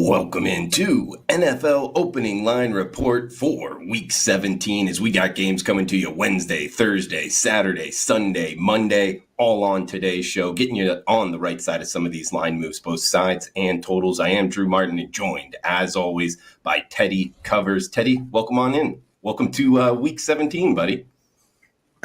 Welcome into NFL Opening Line Report for Week 17 as we got games coming to you Wednesday, Thursday, Saturday, Sunday, Monday, all on today's show, getting you on the right side of some of these line moves, both sides and totals. I am Drew Martin and joined, as always, by Teddy Covers. Teddy, welcome on in. Welcome to Week 17, buddy.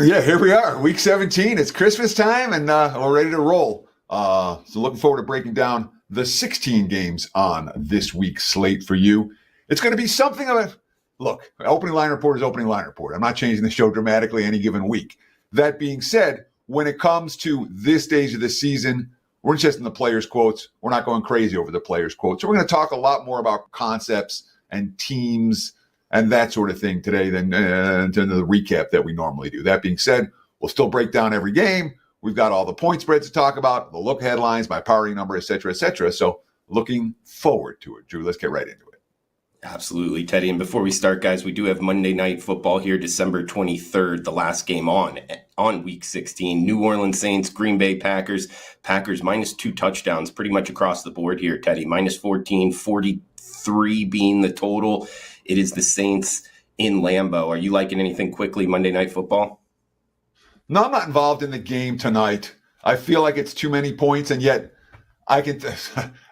Yeah, here we are, Week 17. It's Christmas time, and we're ready to roll. So looking forward to breaking down the 16 games on this week's slate for you. It's going to be something of a look. Opening line report is opening line report. I'm not changing the show dramatically any given week. That being said, when it comes to this stage of the season, we're just in the players' quotes. We're not going crazy over the players' quotes. So we're going to talk a lot more about concepts and teams and that sort of thing today than the recap that we normally do. That being said, we'll still break down every game. We've got all the point spreads to talk about, the look headlines, my powering number, et cetera, et cetera. So looking forward to it. Drew, let's get right into it. Absolutely, Teddy. And before we start, guys, we do have Monday Night Football here, December 23rd, the last game on Week 16. New Orleans Saints, Green Bay Packers. Packers minus 2 touchdowns pretty much across the board here, Teddy. Minus 14, 43 being the total. It is the Saints in Lambeau. Are you liking anything quickly Monday Night Football? No, I'm not involved in the game tonight. I feel like it's too many points, and yet I can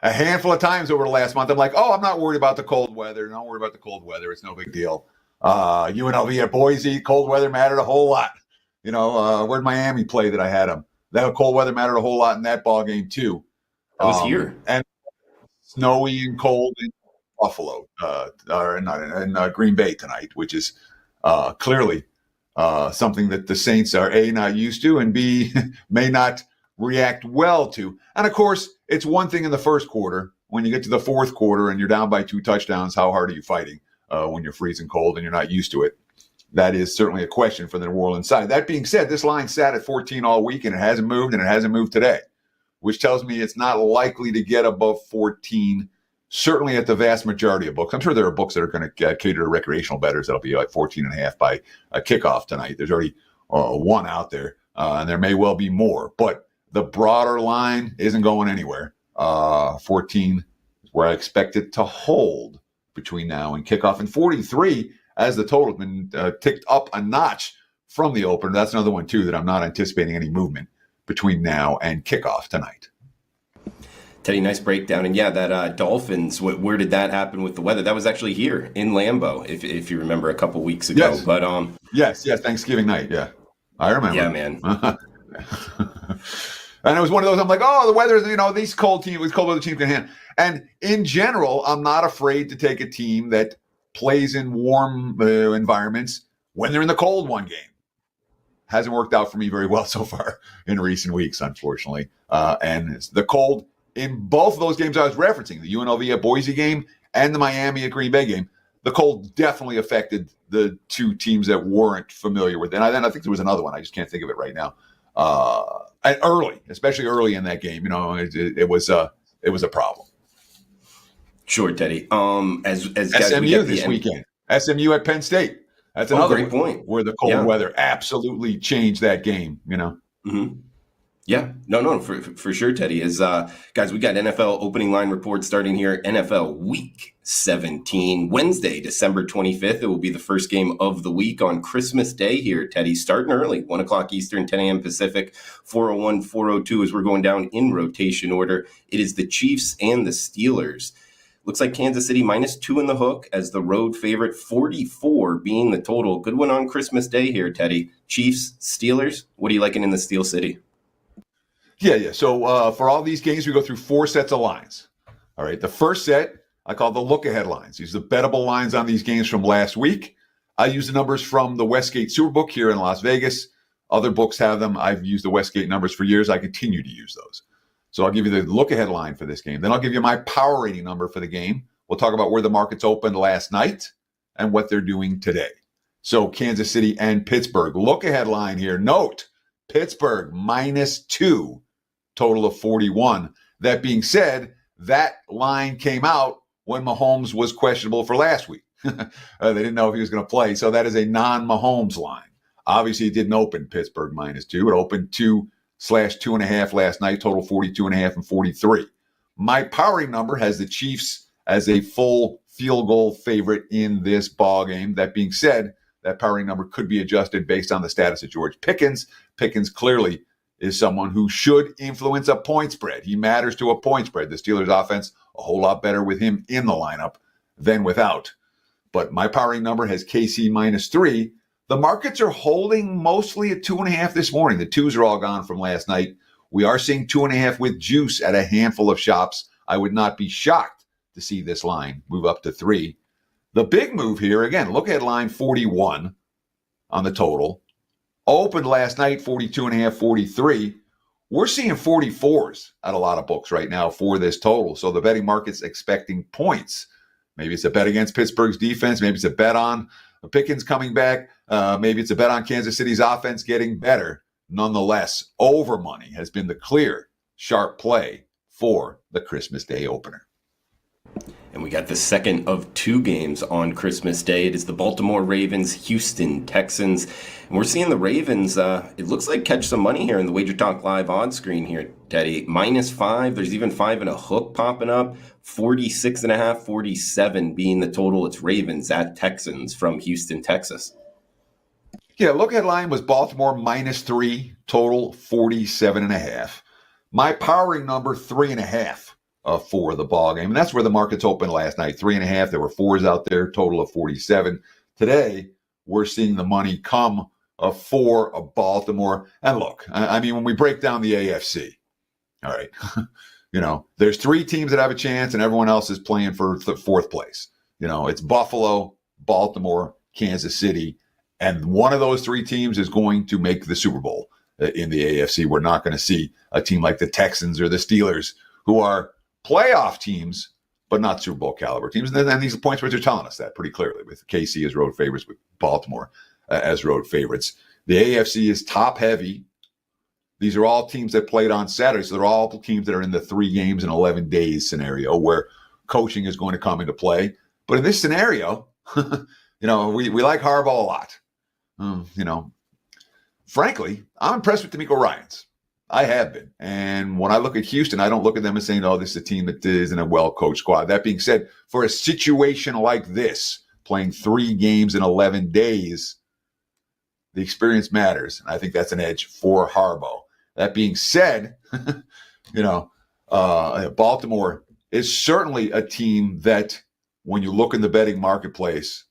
a handful of times over the last month, I'm like, oh, I'm not worried about the cold weather. Don't worry about the cold weather. It's no big deal. UNLV at Boise, cold weather mattered a whole lot. You know, where'd Miami play that I had them? That cold weather mattered a whole lot in that ball game too. I was here. And snowy and cold in Buffalo, or in Green Bay tonight, which is clearly something that the Saints are A, not used to, and B, may not react well to. And of course, it's one thing in the first quarter. When you get to the fourth quarter and you're down by 2 touchdowns, how hard are you fighting when you're freezing cold and you're not used to it? That is certainly a question for the New Orleans side. That being said, this line sat at 14 all week, and it hasn't moved today, which tells me it's not likely to get above 14, certainly at the vast majority of books. I'm sure there are books that are going to cater to recreational bettors that'll be like 14.5 by a kickoff tonight. There's already one out there, and there may well be more. But the broader line isn't going anywhere. 14 is where I expect it to hold between now and kickoff. And 43, as the total has been ticked up a notch from the opener. That's another one, too, that I'm not anticipating any movement between now and kickoff tonight. Teddy, nice breakdown. And yeah, that Dolphins, where did that happen with the weather? That was actually here in Lambeau, if you remember, a couple weeks ago. Yes. But yes, Thanksgiving night. Yeah, I remember. Yeah, man. And it was one of those, I'm like, oh, the weather, these cold weather teams can handle. And in general, I'm not afraid to take a team that plays in warm environments when they're in the cold one game. Hasn't worked out for me very well so far in recent weeks, unfortunately. And it's the cold in both of those games I was referencing, the UNLV at Boise game and the Miami at Green Bay game. The cold definitely affected the two teams that weren't familiar with it. And I think there was another one. I just can't think of it right now. Especially early in that game, it was a problem. Sure, Teddy. As guys, SMU this weekend. SMU at Penn State. That's another great point. Where the cold weather absolutely changed that game. Mm-hmm. Yeah, no, for sure, Teddy. Guys, we got NFL opening line report starting here. NFL Week 17, Wednesday, December 25th. It will be the first game of the week on Christmas Day here, Teddy. Starting early, 1 o'clock Eastern, 10 a.m. Pacific, 4:01, 4:02 as we're going down in rotation order. It is the Chiefs and the Steelers. Looks like Kansas City -2 in the hook as the road favorite, 44 being the total. Good one on Christmas Day here, Teddy. Chiefs, Steelers, what are you liking in the Steel City? Yeah. So for all these games, we go through 4 sets of lines. All right. The first set, I call the look-ahead lines. These are the bettable lines on these games from last week. I use the numbers from the Westgate Superbook here in Las Vegas. Other books have them. I've used the Westgate numbers for years. I continue to use those. So I'll give you the look-ahead line for this game. Then I'll give you my power rating number for the game. We'll talk about where the markets opened last night and what they're doing today. So Kansas City and Pittsburgh. Look-ahead line here. Note, Pittsburgh -2. Total of 41. That being said, that line came out when Mahomes was questionable for last week. They didn't know if he was going to play. So that is a non-Mahomes line. Obviously, it didn't open Pittsburgh -2. It opened 2/2.5 last night, total 42.5 and 43. My powering number has the Chiefs as a full field goal favorite in this ball game. That being said, that powering number could be adjusted based on the status of George Pickens. Pickens clearly is someone who should influence a point spread. He matters to a point spread. The Steelers offense, a whole lot better with him in the lineup than without. But my powering number has KC -3. The markets are holding mostly at 2.5 this morning. The twos are all gone from last night. We are seeing 2.5 with juice at a handful of shops. I would not be shocked to see this line move up to 3. The big move here, again, look at line 41 on the total. Opened last night, 42.5, 43. We're seeing 44s at a lot of books right now for this total. So the betting market's expecting points. Maybe it's a bet against Pittsburgh's defense. Maybe it's a bet on Pickens coming back. Maybe it's a bet on Kansas City's offense getting better. Nonetheless, over money has been the clear, sharp play for the Christmas Day opener. And we got the second of 2 games on Christmas Day. It is the Baltimore Ravens, Houston Texans. And we're seeing the Ravens, it looks like, catch some money here in the Wager Talk Live odds screen here, Teddy. -5. There's even 5 and a hook popping up. 46.5, 47 being the total. It's Ravens at Texans from Houston, Texas. Yeah, look at line was Baltimore -3, total 47.5. My powering number 3.5 for the ball game, and that's where the markets opened last night. 3.5. There were 4s out there, total of 47. Today we're seeing the money come for Baltimore. And look, I mean, when we break down the AFC, all right, there's 3 teams that have a chance, and everyone else is playing for 4th place. It's Buffalo, Baltimore, Kansas City. And one of those 3 teams is going to make the Super Bowl in the AFC. We're not going to see a team like the Texans or the Steelers, who are playoff teams, but not Super Bowl caliber teams. And these points which are telling us that pretty clearly, with KC as road favorites, with Baltimore as road favorites. The AFC is top heavy. These are all teams that played on Saturday. So they're all teams that are in the 3 games in 11 days scenario, where coaching is going to come into play. But in this scenario, we like Harbaugh a lot. Frankly, I'm impressed with DeMeco Ryans. I have been. And when I look at Houston, I don't look at them as saying, oh, this is a team that isn't a well-coached squad. That being said, for a situation like this, playing 3 games in 11 days, the experience matters. And I think that's an edge for Harbaugh. That being said, Baltimore is certainly a team that, when you look in the betting marketplace,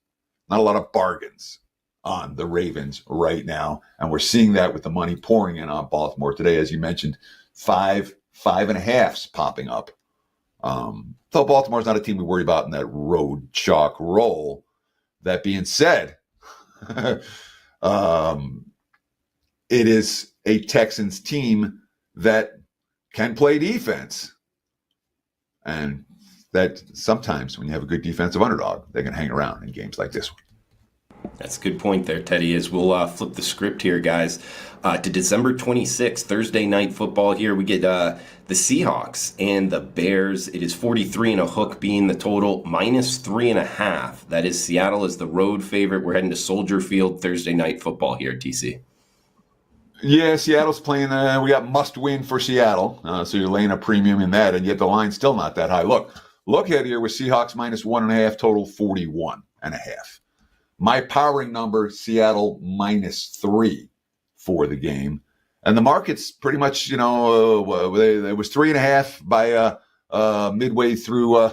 not a lot of bargains on the Ravens right now. And we're seeing that with the money pouring in on Baltimore today. As you mentioned, 5.5s popping up. So Baltimore's not a team we worry about in that road chalk roll. That being said, it is a Texans team that can play defense. And that sometimes when you have a good defensive underdog, they can hang around in games like this one. That's a good point there, Teddy. As we'll flip the script here, guys, to December 26th, Thursday night football here. We get the Seahawks and the Bears. It is 43 and a hook being the total, -3.5. That is Seattle as the road favorite. We're heading to Soldier Field Thursday night football here at TC. Yeah, Seattle's playing. We got must win for Seattle. So you're laying a premium in that, and yet the line's still not that high. Look at here with Seahawks -1.5, total 41.5. My powering number, Seattle -3 for the game. And the market's pretty much, it was 3.5 by midway through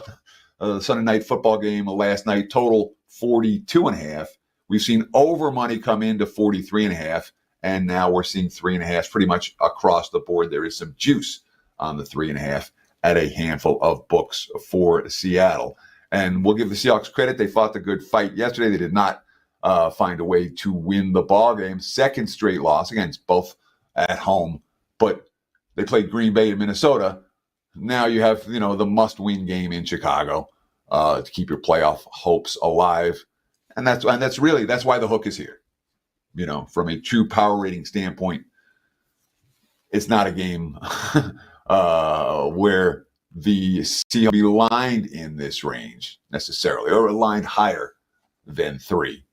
the Sunday night football game last night, total 42.5. We've seen over money come into 43.5, and now we're seeing 3.5 pretty much across the board. There is some juice on the 3.5 at a handful of books for Seattle. And we'll give the Seahawks credit. They fought the good fight yesterday. They did not find a way to win the ball game. Second straight loss. Again, it's both at home, but they played Green Bay and Minnesota. Now you have, the must-win game in Chicago to keep your playoff hopes alive. And that's why the hook is here. From a true power rating standpoint, it's not a game where the Seahawks be lined in this range necessarily, or lined higher than 3.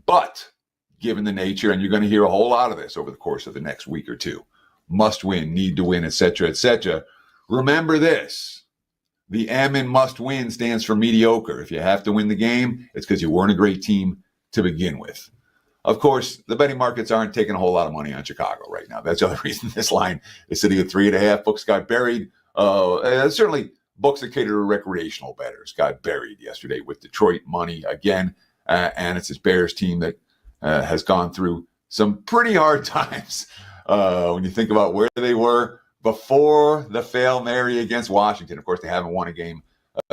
But given the nature, and you're going to hear a whole lot of this over the course of the next week or two, must win, need to win, etc., etc. Remember this: The M in must win stands for mediocre. If you have to win the game, it's because you weren't a great team to begin with. Of course, the betting markets aren't taking a whole lot of money on Chicago right now. That's the other reason this line is sitting at 3.5. Books got buried. Certainly, books that cater to recreational bettors got buried yesterday with Detroit money again. And it's this Bears team that has gone through some pretty hard times when you think about where they were before the Fail Mary against Washington. Of course, they haven't won a game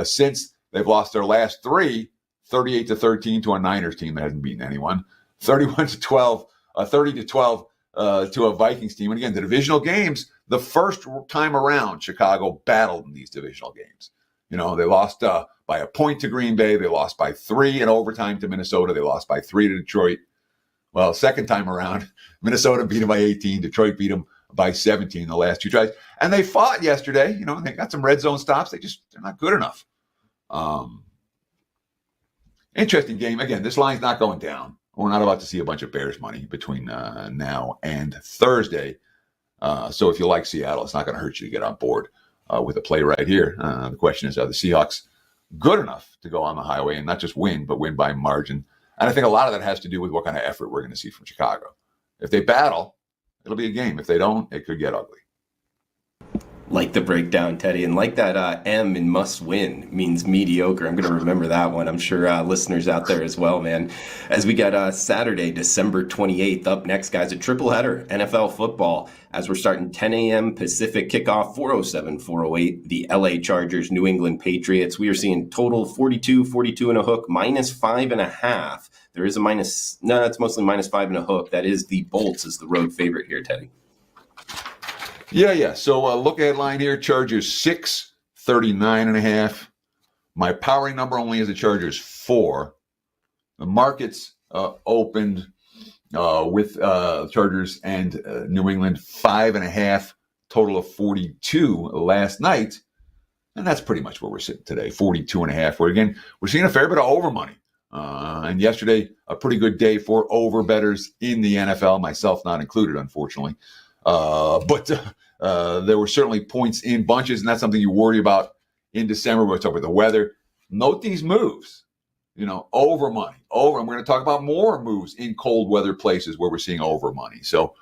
since. They've lost their last three, 38-13 to a Niners team that hasn't beaten anyone, 31-12, 30-12 to a Vikings team. And again, the divisional games, the first time around, Chicago battled in these divisional games. They lost by a point to Green Bay. They lost by 3 in overtime to Minnesota. They lost by 3 to Detroit. Well, second time around, Minnesota beat them by 18. Detroit beat them by 17 the last 2 tries. And they fought yesterday. They got some red zone stops. They're not good enough. Interesting game. Again, this line's not going down. We're not about to see a bunch of Bears money between now and Thursday. So if you like Seattle, it's not going to hurt you to get on board with a play right here. The question is, are the Seahawks good enough to go on the highway and not just win, but win by margin? And I think a lot of that has to do with what kind of effort we're going to see from Chicago. If they battle, it'll be a game. If they don't, it could get ugly. Like the breakdown, Teddy, and like that M in must win means mediocre. I'm going to remember that one. I'm sure listeners out there as well, man. As we got Saturday, December 28th up next, guys, a triple header, NFL football, as we're starting 10 a.m. Pacific kickoff, 4:07, 4:08, the LA Chargers, New England Patriots. We are seeing total 42 and a hook, -5.5. There is a minus, no, it's mostly -5 and a hook. That is the Bolts as the road favorite here, Teddy. Yeah. So look at line here. Chargers 6, 39.5. My powering number only is the Chargers 4. The markets opened with Chargers and New England 5.5, total of 42 last night. And that's pretty much where we're sitting today, 42.5. Where again, we're seeing a fair bit of over money. And yesterday, a pretty good day for over bettors in the NFL, myself not included, unfortunately. But there were certainly points in bunches, and that's something you worry about in December. We're talking about the weather. Note these moves, over money, over. And we're going to talk about more moves in cold weather places where we're seeing over money. So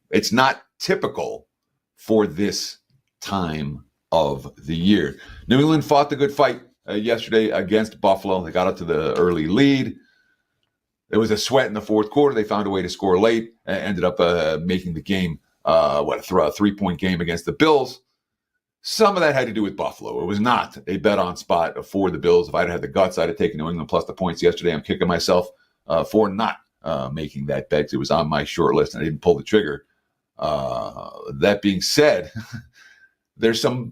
it's not typical for this time of the year. New England fought the good fight yesterday against Buffalo. They got up to the early lead. There was a sweat in the fourth quarter. They found a way to score late and ended up making the game, a 3-point game against the Bills. Some of that had to do with Buffalo. It was not a bet on spot for the Bills. If I'd had the guts, I'd have taken New England plus the points yesterday. I'm kicking myself for not making that bet. It was on my short list and I didn't pull the trigger. That being said, there's some,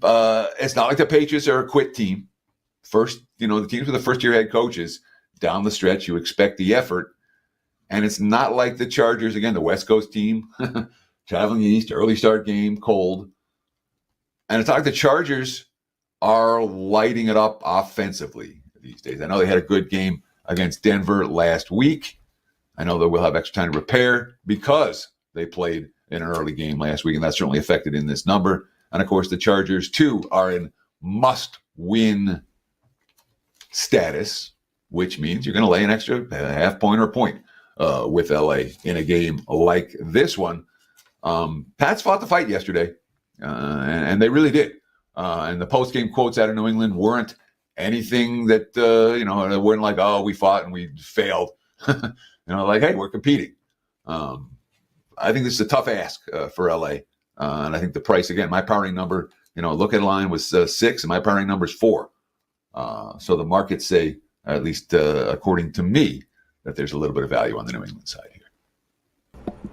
it's not like the Patriots are a quit team. First, the teams with the first-year head coaches, down the stretch, you expect the effort. And it's not like the Chargers, again, the West Coast team, traveling east, early start game, cold. And it's not like the Chargers are lighting it up offensively these days. I know they had a good game against Denver last week. I know that we'll have extra time to prepare because they played in an early game last week, and that's certainly affected in this number. And, of course, the Chargers, too, are in must-win status, which means you're going to lay an extra half point or point with LA in a game like this one. Pats fought the fight yesterday, and they really did. And the post-game quotes out of New England weren't anything that, they weren't like, oh, we fought and we failed. Like, hey, we're competing. I think this is a tough ask for LA. And I think the price, again, my powering number, look at line was 6 and my powering number is 4. So the markets say, at least according to me, that there's a little bit of value on the New England side here.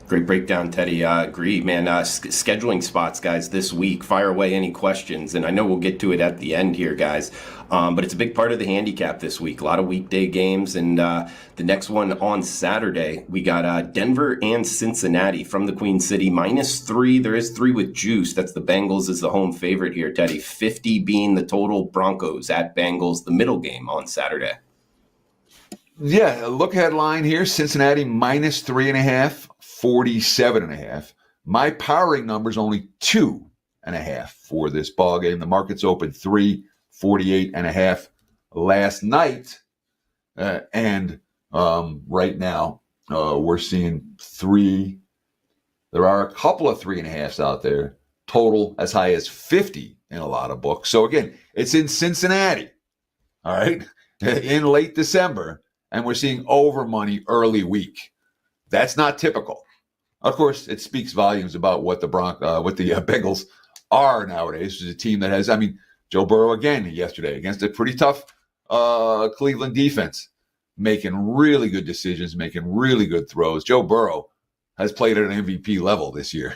Great breakdown, Teddy. Agree, man. Scheduling spots, guys, this week. Fire away any questions. And I know we'll get to it at the end here, guys. But it's a big part of the handicap this week. A lot of weekday games. And the next one on Saturday, we got Denver and Cincinnati from the Queen City. -3. There is 3 with juice. That's the Bengals is the home favorite here, Teddy. 50 being the total. Broncos at Bengals, the middle game on Saturday. Yeah, look ahead line here. Cincinnati -3.5, 47.5. My powering number is only 2.5 for this ball game. The market's open 3. 48.5 last night. And right now, we're seeing 3. There are a couple of 3.5s out there, total as high as 50 in a lot of books. So again, it's in Cincinnati, all right, in late December, and we're seeing over money early week. That's not typical. Of course, it speaks volumes about what the Bengals are nowadays. It's a team that has, Joe Burrow again yesterday against a pretty tough Cleveland defense, making really good decisions, making really good throws. Joe Burrow has played at an MVP level this year,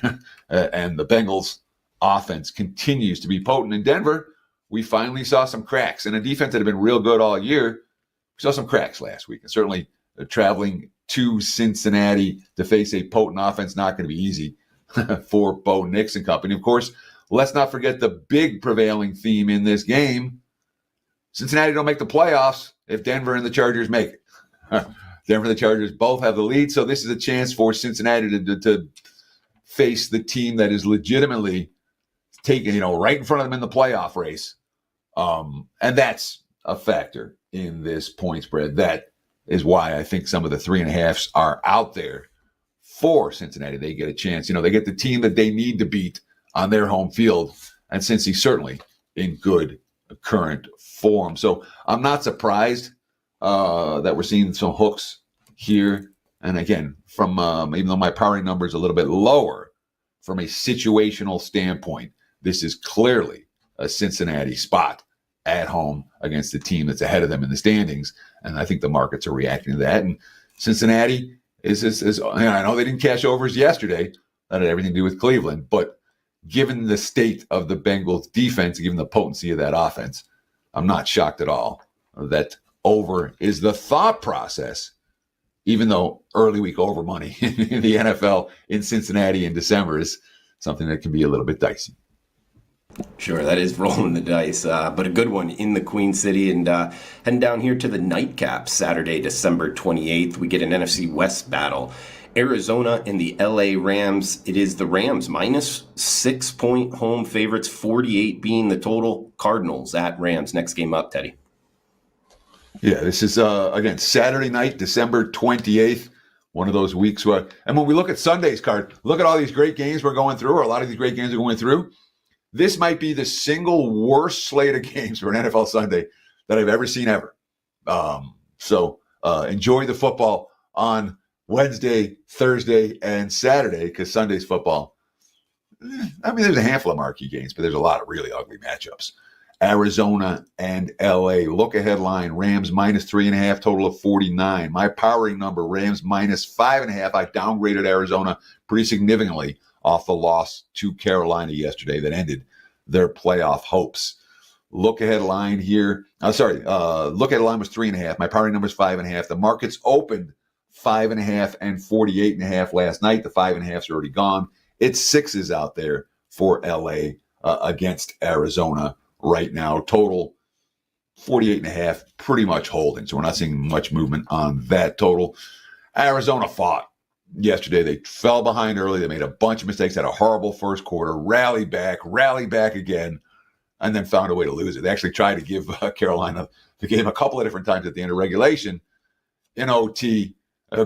and the Bengals offense continues to be potent. In Denver, we finally saw some cracks. And a defense that had been real good all year, we saw some cracks last week. And certainly traveling to Cincinnati to face a potent offense, not going to be easy for Bo Nix and company. Of course, let's not forget the big prevailing theme in this game. Cincinnati don't make the playoffs if Denver and the Chargers make it. Denver and the Chargers both have the lead, so this is a chance for Cincinnati to face the team that is legitimately taking, right in front of them in the playoff race. And that's a factor in this point spread. That is why I think some of the 3.5s are out there for Cincinnati. They get a chance. They get the team that they need to beat on their home field, and Cincy's certainly in good current form. So I'm not surprised that we're seeing some hooks here. And again, from even though my powering number is a little bit lower, from a situational standpoint, this is clearly a Cincinnati spot at home against the team that's ahead of them in the standings. And I think the markets are reacting to that. And Cincinnati is I know they didn't cash overs yesterday. That had everything to do with Cleveland. But given the state of the Bengals defense, given the potency of that offense, I'm not shocked at all that over is the thought process, even though early week over money in the NFL in Cincinnati in December is something that can be a little bit dicey. Sure, that is rolling the dice, but a good one in the Queen City. And heading down here to the nightcap, Saturday, December 28th, we get an NFC West battle. Arizona and the LA Rams. It is the Rams minus 6-point home favorites, 48 being the total. Cardinals at Rams. Next game up, Teddy. Yeah, this is, again, Saturday night, December 28th, one of those weeks where, and when we look at Sunday's card, look at all these great games we're going through, or a lot of these great games we're going through. This might be the single worst slate of games for an NFL Sunday that I've ever seen ever. So enjoy the football on Wednesday, Thursday, and Saturday, because Sunday's football, there's a handful of marquee games, but there's a lot of really ugly matchups. Arizona and LA. Look ahead line, Rams minus 3.5, total of 49. My powering number, Rams minus 5.5. I downgraded Arizona pretty significantly off the loss to Carolina yesterday that ended their playoff hopes. Look ahead line here. Look ahead line was 3.5. My powering number is 5.5. The markets opened 5.5 and 48.5 last night. The 5.5s are already gone. It's 6s out there for LA against Arizona right now. Total 48.5, pretty much holding. So we're not seeing much movement on that total. Arizona fought yesterday. They fell behind early. They made a bunch of mistakes, had a horrible first quarter, rallied back again, and then found a way to lose it. They actually tried to give Carolina the game a couple of different times at the end of regulation in OT,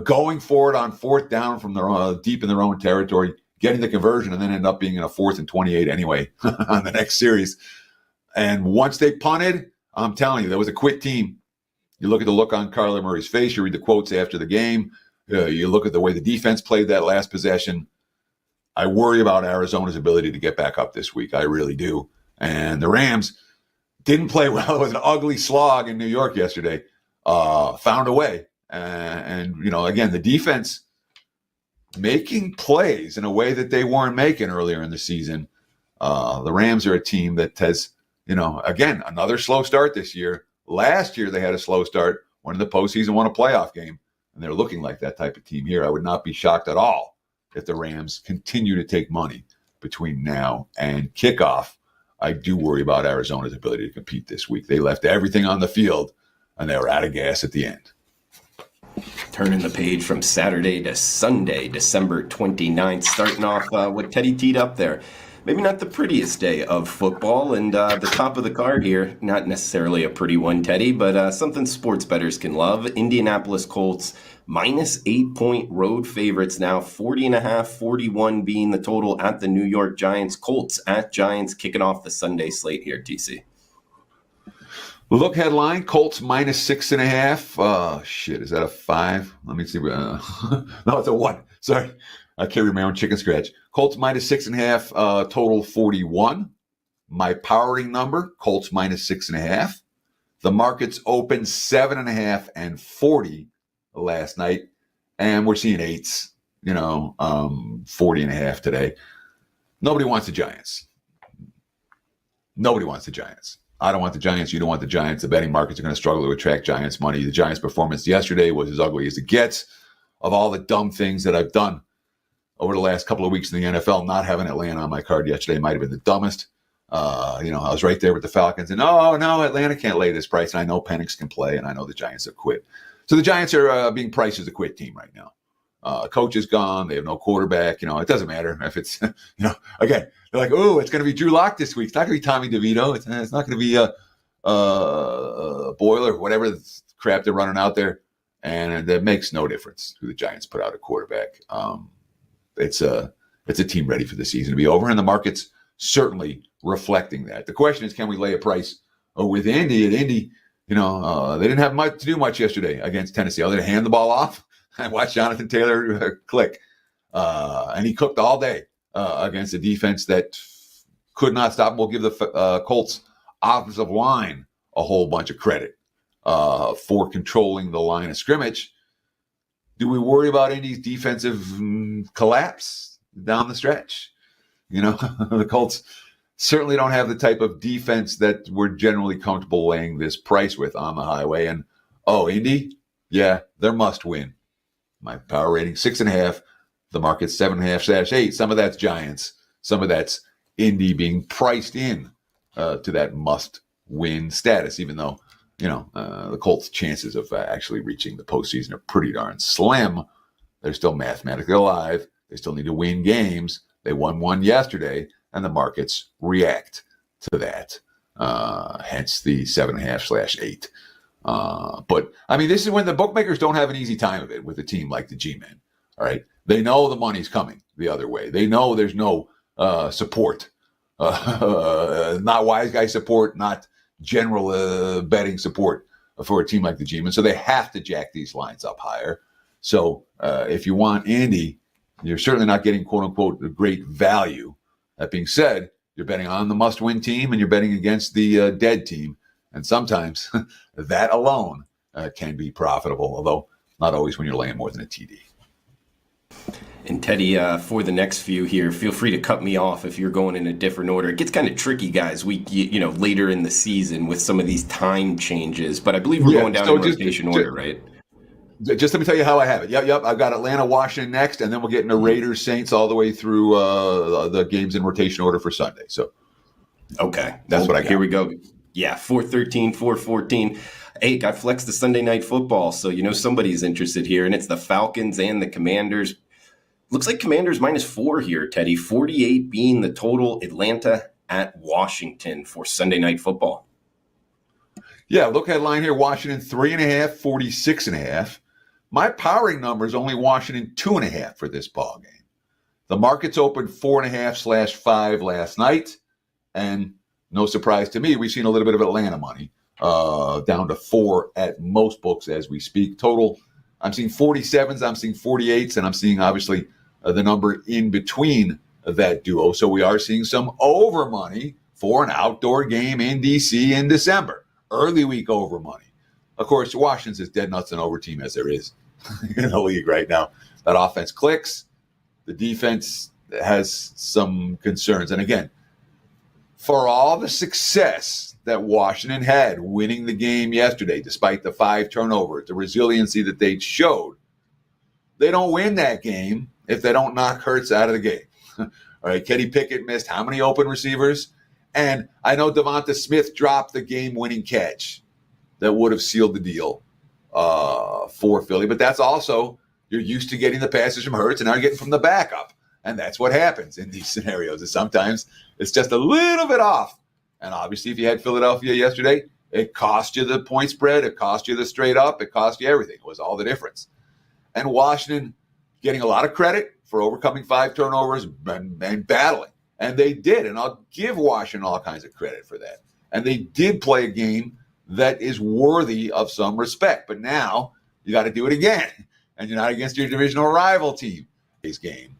going forward on fourth down from their deep in their own territory, getting the conversion, and then end up being in a 4th and 28 anyway on the next series. And once they punted, I'm telling you, there was a quit team. You look at the look on Kyler Murray's face. You read the quotes after the game. You look at the way the defense played that last possession. I worry about Arizona's ability to get back up this week. I really do. And the Rams didn't play well. It was an ugly slog in New York yesterday. Found a way. And again, the defense making plays in a way that they weren't making earlier in the season. The Rams are a team that has, again, another slow start this year. Last year, they had a slow start, went in the postseason, won a playoff game, and they're looking like that type of team here. I would not be shocked at all if the Rams continue to take money between now and kickoff. I do worry about Arizona's ability to compete this week. They left everything on the field, and they were out of gas at the end. Turning the page from Saturday to Sunday, December 29th, starting off what Teddy teed up there. maybe not the prettiest day of football. And the top of the card here, not necessarily a pretty one, Teddy, but something sports bettors can love. Indianapolis Colts minus 8-point road favorites now, 40.5, 41 being the total at the New York Giants. Colts at Giants kicking off the Sunday slate here, TC. Look headline, Colts minus 6.5. Shit, is that a 5? Let me see. No, it's a 1. Sorry. I carry my own chicken scratch. Colts minus 6.5, total 41. My powering number, Colts minus 6.5. The markets opened 7.5 and 40 last night. And we're seeing 8s, 40.5 today. Nobody wants the Giants. Nobody wants the Giants. I don't want the Giants. You don't want the Giants. The betting markets are going to struggle to attract Giants money. The Giants' performance yesterday was as ugly as it gets. Of all the dumb things that I've done over the last couple of weeks in the NFL, not having Atlanta on my card yesterday might have been the dumbest. I was right there with the Falcons, and no, Atlanta can't lay this price. And I know Penix can play, and I know the Giants have quit. So the Giants are being priced as a quit team right now. Coach is gone. They have no quarterback. It doesn't matter if it's, again, they're like, oh, it's going to be Drew Lock this week. It's not going to be Tommy DeVito. It's not going to be Boyle or whatever crap they're running out there. And that makes no difference who the Giants put out a quarterback. It's a team ready for the season to be over, and the market's certainly reflecting that. The question is, can we lay a price with Indy? At Indy, they didn't have much to do much yesterday against Tennessee other than hand the ball off. I watched Jonathan Taylor click, and he cooked all day against a defense that could not stop him. We'll give the Colts offensive line a whole bunch of credit for controlling the line of scrimmage. Do we worry about Indy's defensive collapse down the stretch? The Colts certainly don't have the type of defense that we're generally comfortable laying this price with on the highway. And, Indy, yeah, they're must win. My power rating, 6.5. The market's 7.5/8. Some of that's Giants. Some of that's Indy being priced in to that must-win status, even though, the Colts' chances of actually reaching the postseason are pretty darn slim. They're still mathematically alive. They still need to win games. They won one yesterday, and the markets react to that. Hence the 7.5/8. But this is when the bookmakers don't have an easy time of it with a team like the G-Men. All right. They know the money's coming the other way. They know there's no support, not wise guy support, not general betting support for a team like the G-Men. So they have to jack these lines up higher. So if you want Indy, you're certainly not getting, quote unquote, a great value. That being said, you're betting on the must-win team and you're betting against the dead team. And sometimes that alone can be profitable, although not always when you're laying more than a TD. And Teddy, for the next few here, feel free to cut me off if you're going in a different order. It gets kind of tricky, guys, later in the season with some of these time changes. But I believe we're going down in rotation order, right? Just let me tell you how I have it. Yep. I've got Atlanta, Washington next, and then we'll get into Raiders, Saints all the way through the games in rotation order for Sunday. So, okay, that's what I got. Here we go. Yeah, 413, 414. Hey, I flexed the Sunday Night Football, so somebody's interested here, and it's the Falcons and the Commanders. Looks like Commanders -4 here, Teddy. 48 being the total. Atlanta at Washington for Sunday Night Football. Yeah, look headline here, Washington 3.5, 46.5. My powering number is only Washington 2.5 for this ball game. The markets opened 4.5/5 last night, and no surprise to me, we've seen a little bit of Atlanta money down to 4 at most books as we speak. Total, I'm seeing 47s, I'm seeing 48s, and I'm seeing obviously the number in between that duo. So we are seeing some over money for an outdoor game in D.C. in December. Early week over money. Of course, Washington's as dead nuts an over team as there is in the league right now. That offense clicks. The defense has some concerns. And again, for all the success that Washington had winning the game yesterday, despite the 5 turnovers, the resiliency that they showed, they don't win that game if they don't knock Hurts out of the game. All right, Kenny Pickett missed how many open receivers? And I know Devonta Smith dropped the game-winning catch that would have sealed the deal for Philly. But that's also, you're used to getting the passes from Hurts, and now you're getting from the backup. And that's what happens in these scenarios. Is sometimes it's just a little bit off. And obviously, if you had Philadelphia yesterday, it cost you the point spread. It cost you the straight up. It cost you everything. It was all the difference. And Washington getting a lot of credit for overcoming 5 turnovers and battling. And they did. And I'll give Washington all kinds of credit for that. And they did play a game that is worthy of some respect. But now you got to do it again. And you're not against your divisional rival team. This game,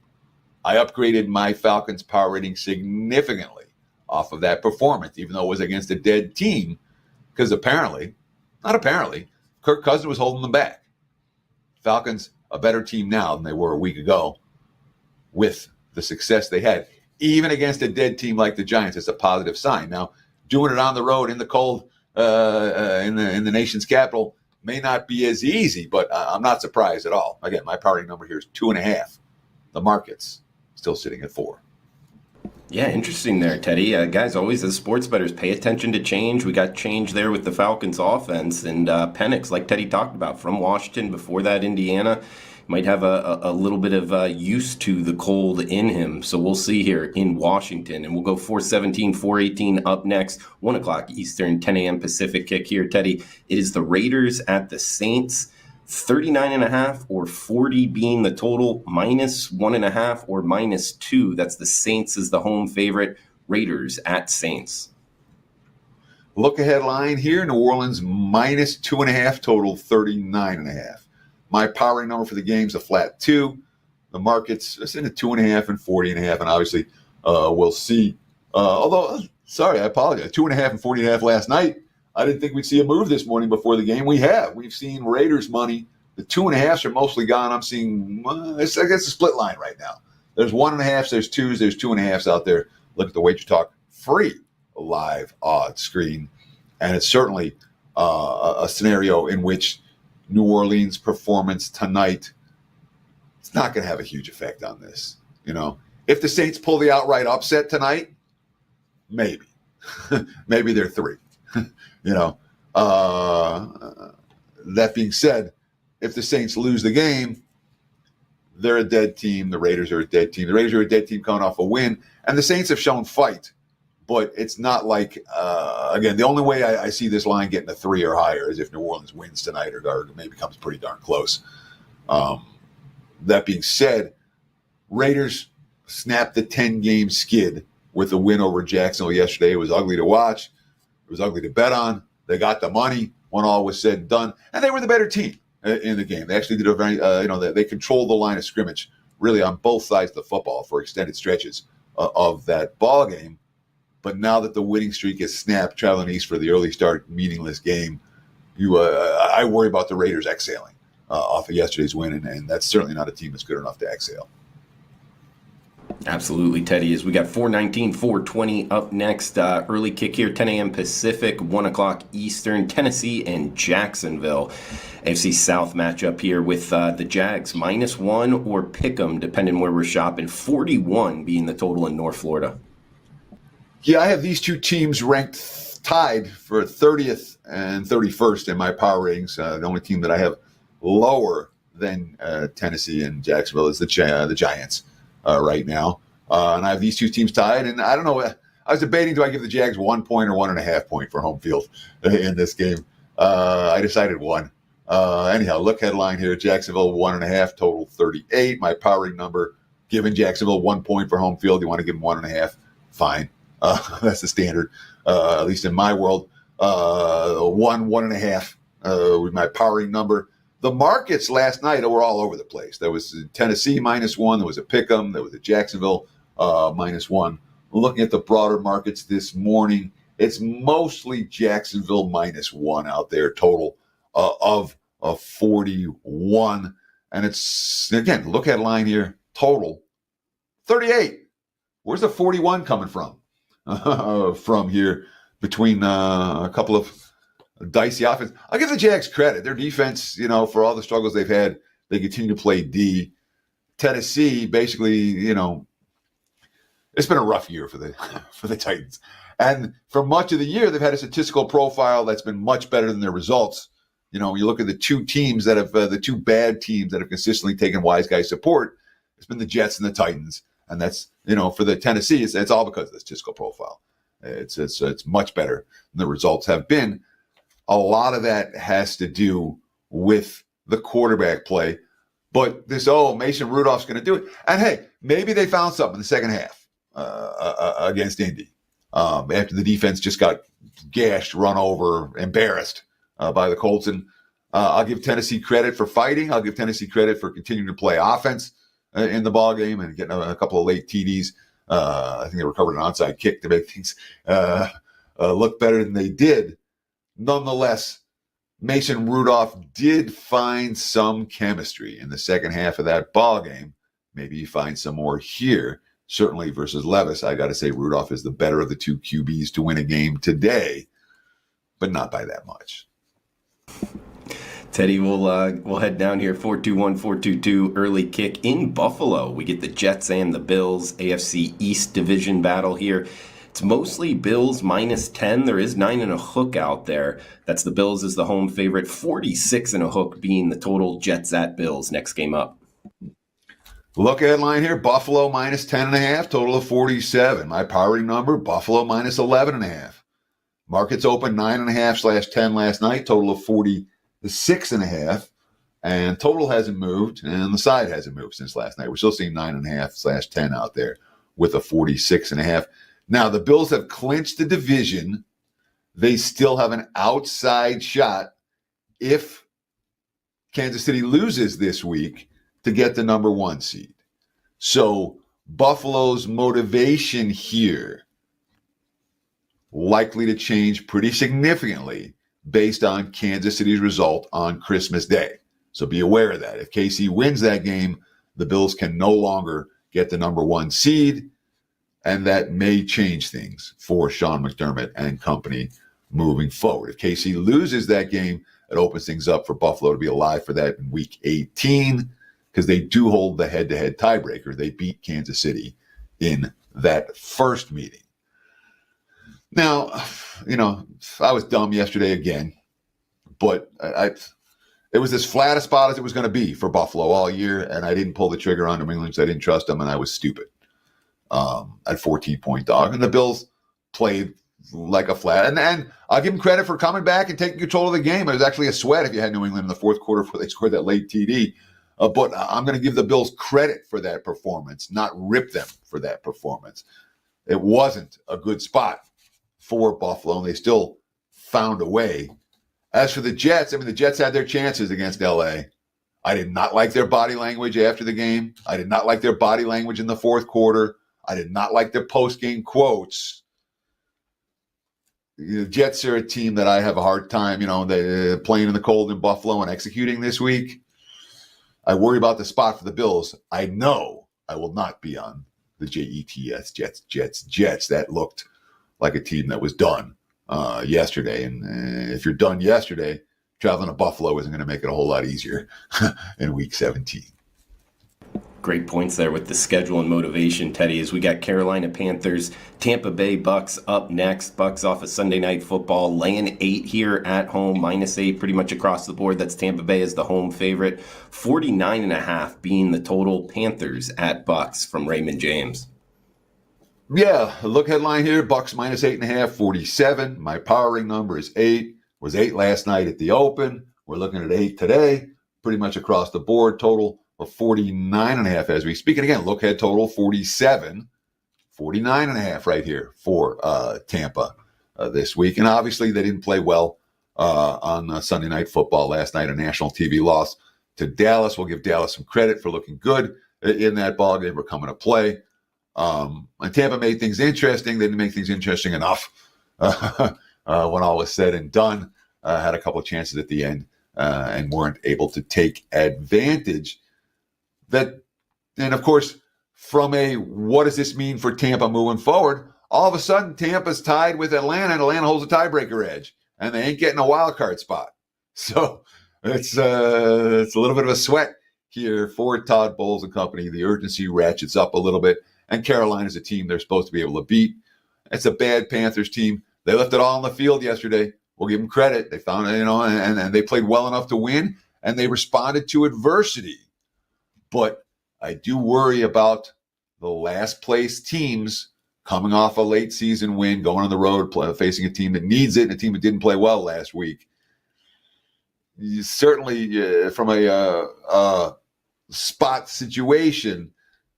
I upgraded my Falcons power rating significantly off of that performance, even though it was against a dead team, because not apparently, Kirk Cousins was holding them back. Falcons, a better team now than they were a week ago with the success they had. Even against a dead team like the Giants, it's a positive sign. Now, doing it on the road in the cold, in the nation's capital may not be as easy, but I'm not surprised at all. Again, my power rating number here is 2.5. The market's still sitting at 4. Yeah, interesting there, Teddy. Guys, always as sports bettors, pay attention to change. We got change there with the Falcons offense, and Penix, like Teddy talked about, from Washington, before that Indiana, might have a little bit of used to the cold in him. So we'll see here in Washington, and we'll go 417, 418 up next, 1 o'clock Eastern, 10 a.m. Pacific kick here, Teddy. It is the Raiders at the Saints. 39.5 or 40 being the total, -1.5 or -2. That's the Saints as the home favorite. Raiders at Saints. Look ahead line here. New Orleans -2.5 total, 39.5. My power rating number for the game is a flat 2. The market's just in the 2.5 and 40.5, and obviously we'll see. Although, sorry, I apologize. 2.5 and 40.5 last night. I didn't think we'd see a move this morning before the game. We have. We've seen Raiders money. The 2.5s are mostly gone. I'm seeing, I guess, a split line right now. There's 1.5s, there's 2s, there's 2.5s out there. Look at the Wager Talk free live odds screen. And it's certainly a scenario in which New Orleans' performance tonight, it's not going to have a huge effect on this. You know, if the Saints pull the outright upset tonight, maybe. Maybe they're 3. You know, that being said, if the Saints lose the game, they're a dead team. The Raiders are a dead team. The Raiders are a dead team coming off a win. And the Saints have shown fight, but it's not like, again, the only way I see this line getting a 3 or higher is if New Orleans wins tonight or maybe comes pretty darn close. That being said, Raiders snapped the 10-game skid with a win over Jacksonville yesterday. It was ugly to watch. It was ugly to bet on. They got the money when all was said and done, and they were the better team in the game. They actually did a very, they controlled the line of scrimmage really on both sides of the football for extended stretches of that ball game. But now that the winning streak is snapped, traveling east for the early start, meaningless game, I worry about the Raiders exhaling off of yesterday's win, and that's certainly not a team that's good enough to exhale. Absolutely, Teddy. As we got 419, 420 up next. Early kick here, 10 a.m. Pacific, 1 o'clock Eastern. Tennessee and Jacksonville. AFC South matchup here with the Jags, -1 or pick 'em, depending where we're shopping. 41 being the total in North Florida. Yeah, I have these two teams ranked tied for 30th and 31st in my power ratings. The only team that I have lower than Tennessee and Jacksonville is the Giants. Right now. And I have these two teams tied. And I don't know. I was debating, do I give the Jags 1 point or 1.5 point for home field in this game? I decided 1. Anyhow, look headline here. Jacksonville 1.5, total 38. My power rating number, given Jacksonville 1 point for home field. You want to give them 1.5? Fine. That's the standard, at least in my world. 1.5 with my power rating number. The markets last night were all over the place. There was Tennessee -1. There was a pick'em. There was a Jacksonville -1. Looking at the broader markets this morning, it's mostly Jacksonville -1 out there, total of 41. And it's, again, look at line here, total 38. Where's the 41 coming from? From here between a couple of dicey offense. I'll give the Jags credit. Their defense, for all the struggles they've had, they continue to play D. Tennessee, basically, it's been a rough year for the Titans. And for much of the year, they've had a statistical profile that's been much better than their results. You look at the two teams that have, the two bad teams that have consistently taken wise guy support. It's been the Jets and the Titans. And that's, for the Tennessee, it's all because of this statistical profile. It's much better than the results have been. A lot of that has to do with the quarterback play. But Mason Rudolph's going to do it. And hey, maybe they found something in the second half against Indy after the defense just got gashed, run over, embarrassed by the Colts. And I'll give Tennessee credit for fighting. I'll give Tennessee credit for continuing to play offense in the ball game and getting a couple of late TDs. I think they recovered an onside kick to make things look better than they did. Nonetheless, Mason Rudolph did find some chemistry in the second half of that ball game. Maybe you find some more here. Certainly versus Levis, I got to say Rudolph is the better of the two QBs to win a game today, but not by that much. Teddy, we'll head down here. 4-2-1, 4-2-2 early kick in Buffalo. We get the Jets and the Bills, AFC East division battle here. It's mostly Bills -10. There is 9.5 out there. That's the Bills as the home favorite. 46.5 being the total. Jets at Bills next game up. Look at line here. Buffalo -10.5, total of 47. My powering number, Buffalo -11.5. Markets open 9.5/10 last night, total of 46.5. And total hasn't moved, and the side hasn't moved since last night. We're still seeing 9.5/10 out there with a 46.5. Now, the Bills have clinched the division. They still have an outside shot if Kansas City loses this week to get the number 1 seed. So Buffalo's motivation here likely to change pretty significantly based on Kansas City's result on Christmas Day. So be aware of that. If KC wins that game, the Bills can no longer get the number 1 seed, and that may change things for Sean McDermott and company moving forward. If KC loses that game, it opens things up for Buffalo to be alive for that in Week 18, because they do hold the head-to-head tiebreaker. They beat Kansas City in that first meeting. Now, I was dumb yesterday again, but it was as flat a spot as it was going to be for Buffalo all year, and I didn't pull the trigger on New England because I didn't trust them, and I was stupid at 14-point dog. And the Bills played like a flat. And I'll give them credit for coming back and taking control of the game. It was actually a sweat if you had New England in the fourth quarter before they scored that late TD. But I'm going to give the Bills credit for that performance, not rip them for that performance. It wasn't a good spot for Buffalo, and they still found a way. As for the Jets, the Jets had their chances against LA. I did not like their body language after the game. I did not like their body language in the fourth quarter. I did not like their post-game quotes. The Jets are a team that I have a hard time, they playing in the cold in Buffalo and executing this week. I worry about the spot for the Bills. I know I will not be on the Jets, Jets. That looked like a team that was done yesterday. And if you're done yesterday, traveling to Buffalo isn't going to make it a whole lot easier in Week 17. Great points there with the schedule and motivation, Teddy, as we got Carolina Panthers, Tampa Bay Bucks up next. Bucks off of Sunday Night Football, laying 8 here at home, -8 pretty much across the board. That's Tampa Bay as the home favorite. 49.5 being the total. Panthers at Bucks from Raymond James. Yeah, look headline here, Bucks -8.5, 47. My powering number is 8. Was 8 last night at the open. We're looking at 8 today, pretty much across the board. Total of 49.5 as we speak. And again, look head total 47, 49.5 right here for Tampa this week. And obviously they didn't play well on Sunday Night Football last night, a national TV loss to Dallas. We'll give Dallas some credit for looking good in that ball game. We're coming to play. And Tampa made things interesting. They didn't make things interesting enough when all was said and done. Had a couple of chances at the end and weren't able to take advantage. And of course, from a what does this mean for Tampa moving forward, all of a sudden Tampa's tied with Atlanta, and Atlanta holds a tiebreaker edge, and they ain't getting a wild card spot. So it's a little bit of a sweat here for Todd Bowles and company. The urgency ratchets up a little bit, and Carolina's a team they're supposed to be able to beat. It's a bad Panthers team. They left it all on the field yesterday. We'll give them credit. They found it, and they played well enough to win, and they responded to adversity. But I do worry about the last place teams coming off a late season win, going on the road, facing a team that needs it, and a team that didn't play well last week. Certainly, from a spot situation,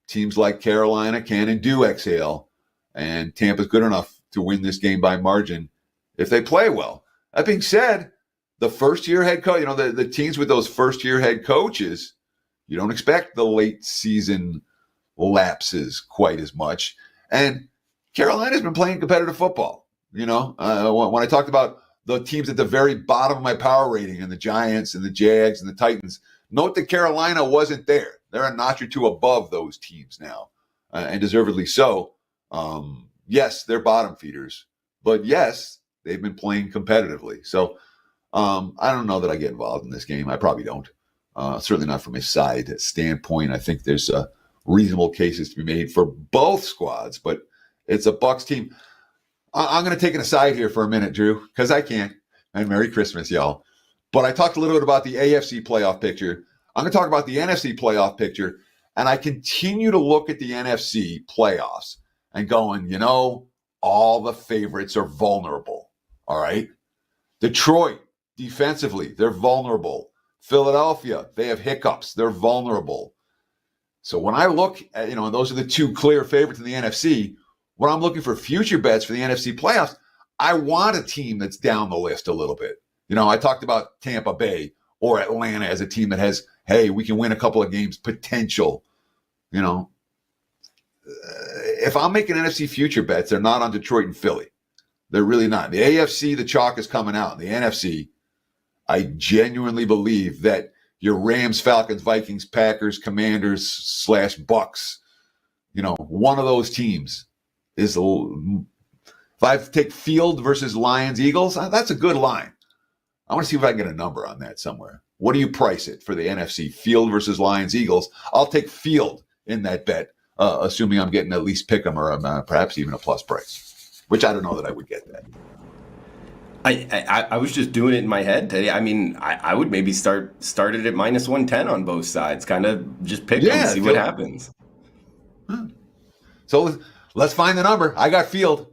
teams like Carolina can and do exhale, and Tampa's good enough to win this game by margin if they play well. That being said, the first-year head coach, the teams with those first-year head coaches, you don't expect the late season lapses quite as much. And Carolina's been playing competitive football. When I talked about the teams at the very bottom of my power rating and the Giants and the Jags and the Titans, note that Carolina wasn't there. They're a notch or two above those teams now, and deservedly so. Yes, they're bottom feeders, but yes, they've been playing competitively. So I don't know that I get involved in this game. I probably don't. Certainly not from a side standpoint. I think there's reasonable cases to be made for both squads, but it's a Bucs team. I'm going to take an aside here for a minute, Drew, because I can. And Merry Christmas, y'all. But I talked a little bit about the AFC playoff picture. I'm going to talk about the NFC playoff picture. And I continue to look at the NFC playoffs and going, all the favorites are vulnerable. All right. Detroit, defensively, they're vulnerable. Philadelphia, they have hiccups. They're vulnerable. So when I look at, and those are the two clear favorites in the NFC, when I'm looking for future bets for the NFC playoffs, I want a team that's down the list a little bit. I talked about Tampa Bay or Atlanta as a team that has, hey, we can win a couple of games potential. If I'm making NFC future bets, they're not on Detroit and Philly. They're really not. The AFC, the chalk is coming out. The NFC, I genuinely believe that your Rams, Falcons, Vikings, Packers, Commanders / Bucks, one of those teams is if I take Field versus Lions, Eagles, that's a good line. I want to see if I can get a number on that somewhere. What do you price it for the NFC? Field versus Lions, Eagles. I'll take Field in that bet, assuming I'm getting at least pick 'em or perhaps even a plus price, which I don't know that I would get that. I was just doing it in my head today. I mean, I would maybe start it at minus 110 on both sides, kind of just pick them and see what happens. So let's find the number. I got Field.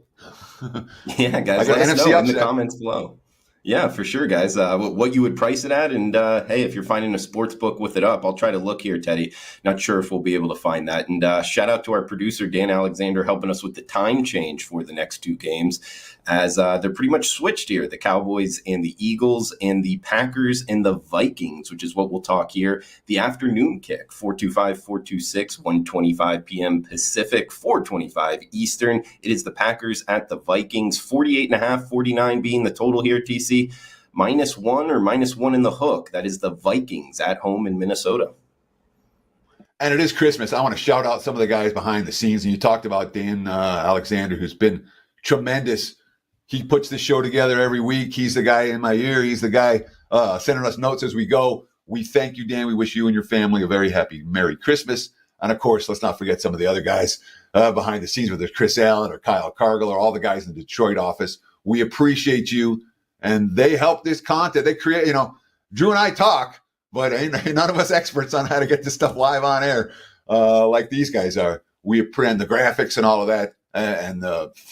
Yeah, guys, let us know in the comments below. Yeah, for sure, guys. What you would price it at, and hey, if you're finding a sports book with it up, I'll try to look here, Teddy. Not sure if we'll be able to find that. And shout out to our producer, Dan Alexander, helping us with the time change for the next two games, as they're pretty much switched here. The Cowboys and the Eagles and the Packers and the Vikings, which is what we'll talk here. The afternoon kick, 425, 426, 1:25 p.m. Pacific, 4:25 Eastern. It is the Packers at the Vikings, 48.5, 49 being the total here, TC. -1 or -1 in the hook. That is the Vikings at home in Minnesota. And it is Christmas. I want to shout out some of the guys behind the scenes. And you talked about Dan Alexander, who's been tremendous. He puts this show together every week. He's the guy in my ear. He's the guy sending us notes as we go. We thank you, Dan. We wish you and your family a very happy Merry Christmas. And, of course, let's not forget some of the other guys behind the scenes, whether it's Chris Allen or Kyle Cargill or all the guys in the Detroit office. We appreciate you. And they help this content. They create, Drew and I talk, but ain't none of us experts on how to get this stuff live on air like these guys are. We print the graphics and all of that. And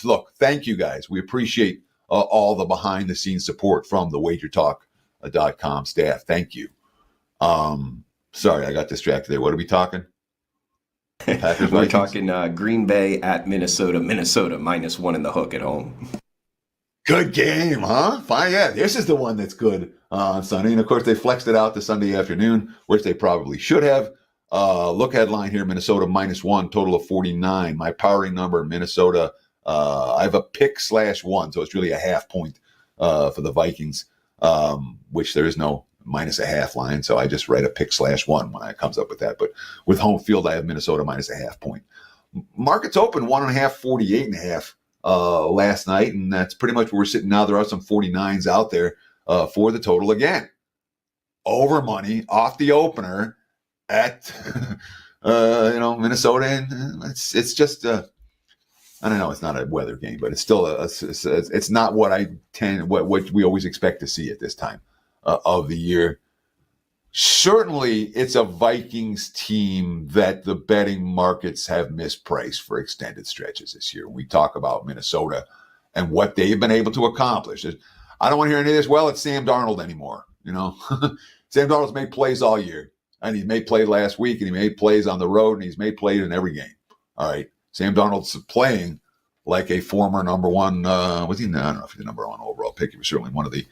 look, thank you guys. We appreciate all the behind the scenes support from the wagertalk.com staff. Thank you. Sorry, I got distracted there. What are we talking? Packers, We're talking Green Bay at Minnesota. Minnesota -1 in the hook at home. Good game, huh? Fine, yeah. This is the one that's good on Sunday. And, of course, they flexed it out to Sunday afternoon, which they probably should have. Look headline here, Minnesota -1, total of 49. My powering number, Minnesota, I have a pick/1, so it's really a half point for the Vikings, which there is no -0.5 line, so I just write a pick/1 when I comes up with that. But with home field, I have Minnesota -0.5 point. Markets open 1.5, 48.5. Last night, and that's pretty much where we're sitting now. There are some 49s out there for the total again. Over money off the opener at Minnesota, and it's just I don't know. It's not a weather game, but it's still it's not what we always expect to see at this time of the year. certainly it's a Vikings team that the betting markets have mispriced for extended stretches this year. We talk about Minnesota and what they've been able to accomplish. I don't want to hear any of this, well, it's Sam Darnold anymore. Sam Darnold's made plays all year, and he made plays last week, and he made plays on the road, and he's made plays in every game. All right. Sam Darnold's playing like a former number one, was he? I don't know if he's the number one overall pick. He was certainly one of the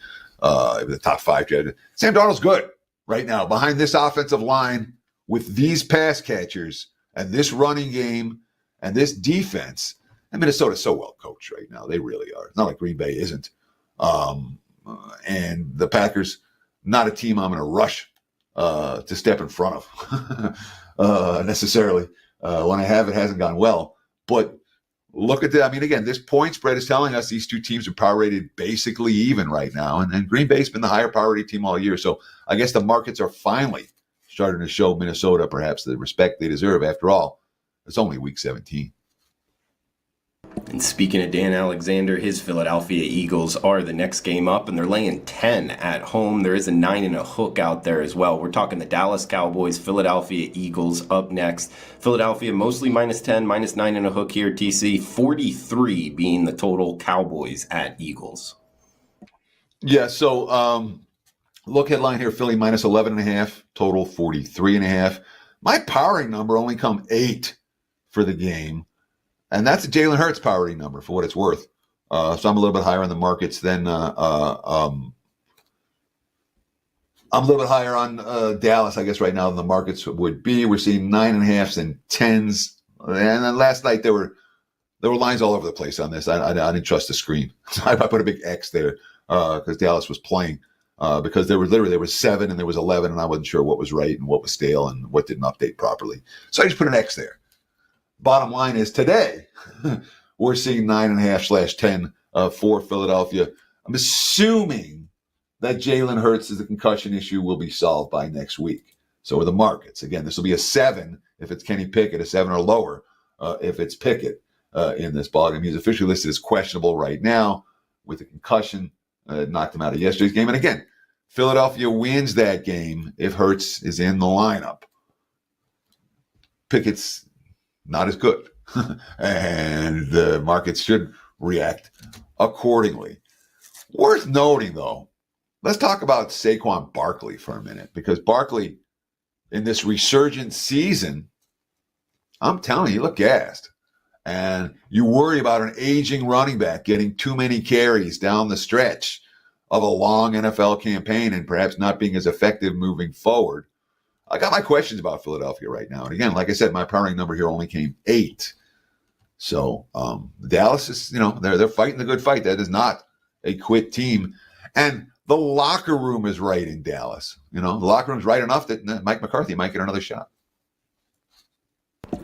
top 5. Sam Darnold's good right now behind this offensive line with these pass catchers and this running game and this defense. And Minnesota's so well coached right now. They really are. It's not like Green Bay isn't. And the Packers, not a team I'm going to rush to step in front of necessarily. When I have, it hasn't gone well. But look at that. I mean, again, this point spread is telling us these two teams are power rated basically even right now. And Green Bay's been the higher power rated team all year. So I guess the markets are finally starting to show Minnesota perhaps the respect they deserve. After all, it's only week 17. And speaking of Dan Alexander, his Philadelphia Eagles are the next game up, and they're laying 10 at home. There is a 9 and a hook out there as well. We're talking the Dallas Cowboys, Philadelphia Eagles up next. Philadelphia mostly -10, -9 and a hook here, TC. 43 being the total Cowboys at Eagles. Yeah, so look headline here, Philly -11.5, total 43.5. My powering number only come 8 for the game. And that's a Jalen Hurts power rating number for what it's worth. So I'm a little bit higher on the markets than I'm a little bit higher on Dallas, I guess, right now than the markets would be. We're seeing 9.5s and 10s. And then last night there were lines all over the place on this. I didn't trust the screen. So I put a big X there because Dallas was playing because there was 7 and there was 11, and I wasn't sure what was right and what was stale and what didn't update properly. So I just put an X there. Bottom line is today, we're seeing 9.5/10 for Philadelphia. I'm assuming that Jalen Hurts' the concussion issue will be solved by next week. So are the markets. Again, this will be a 7 if it's Kenny Pickett, a 7 or lower if it's Pickett in this ballgame. He's officially listed as questionable right now with a concussion. Knocked him out of yesterday's game. And again, Philadelphia wins that game if Hurts is in the lineup. Pickett's not as good. And the markets should react accordingly. Worth noting, though, let's talk about Saquon Barkley for a minute, because Barkley, in this resurgent season, I'm telling you, he looked gassed. And you worry about an aging running back getting too many carries down the stretch of a long NFL campaign and perhaps not being as effective moving forward. I got my questions about Philadelphia right now. And again, like I said, my powering number here only came 8. So Dallas is, they're fighting the good fight. That is not a quit team. And the locker room is right in Dallas. The locker room's right enough that Mike McCarthy might get another shot.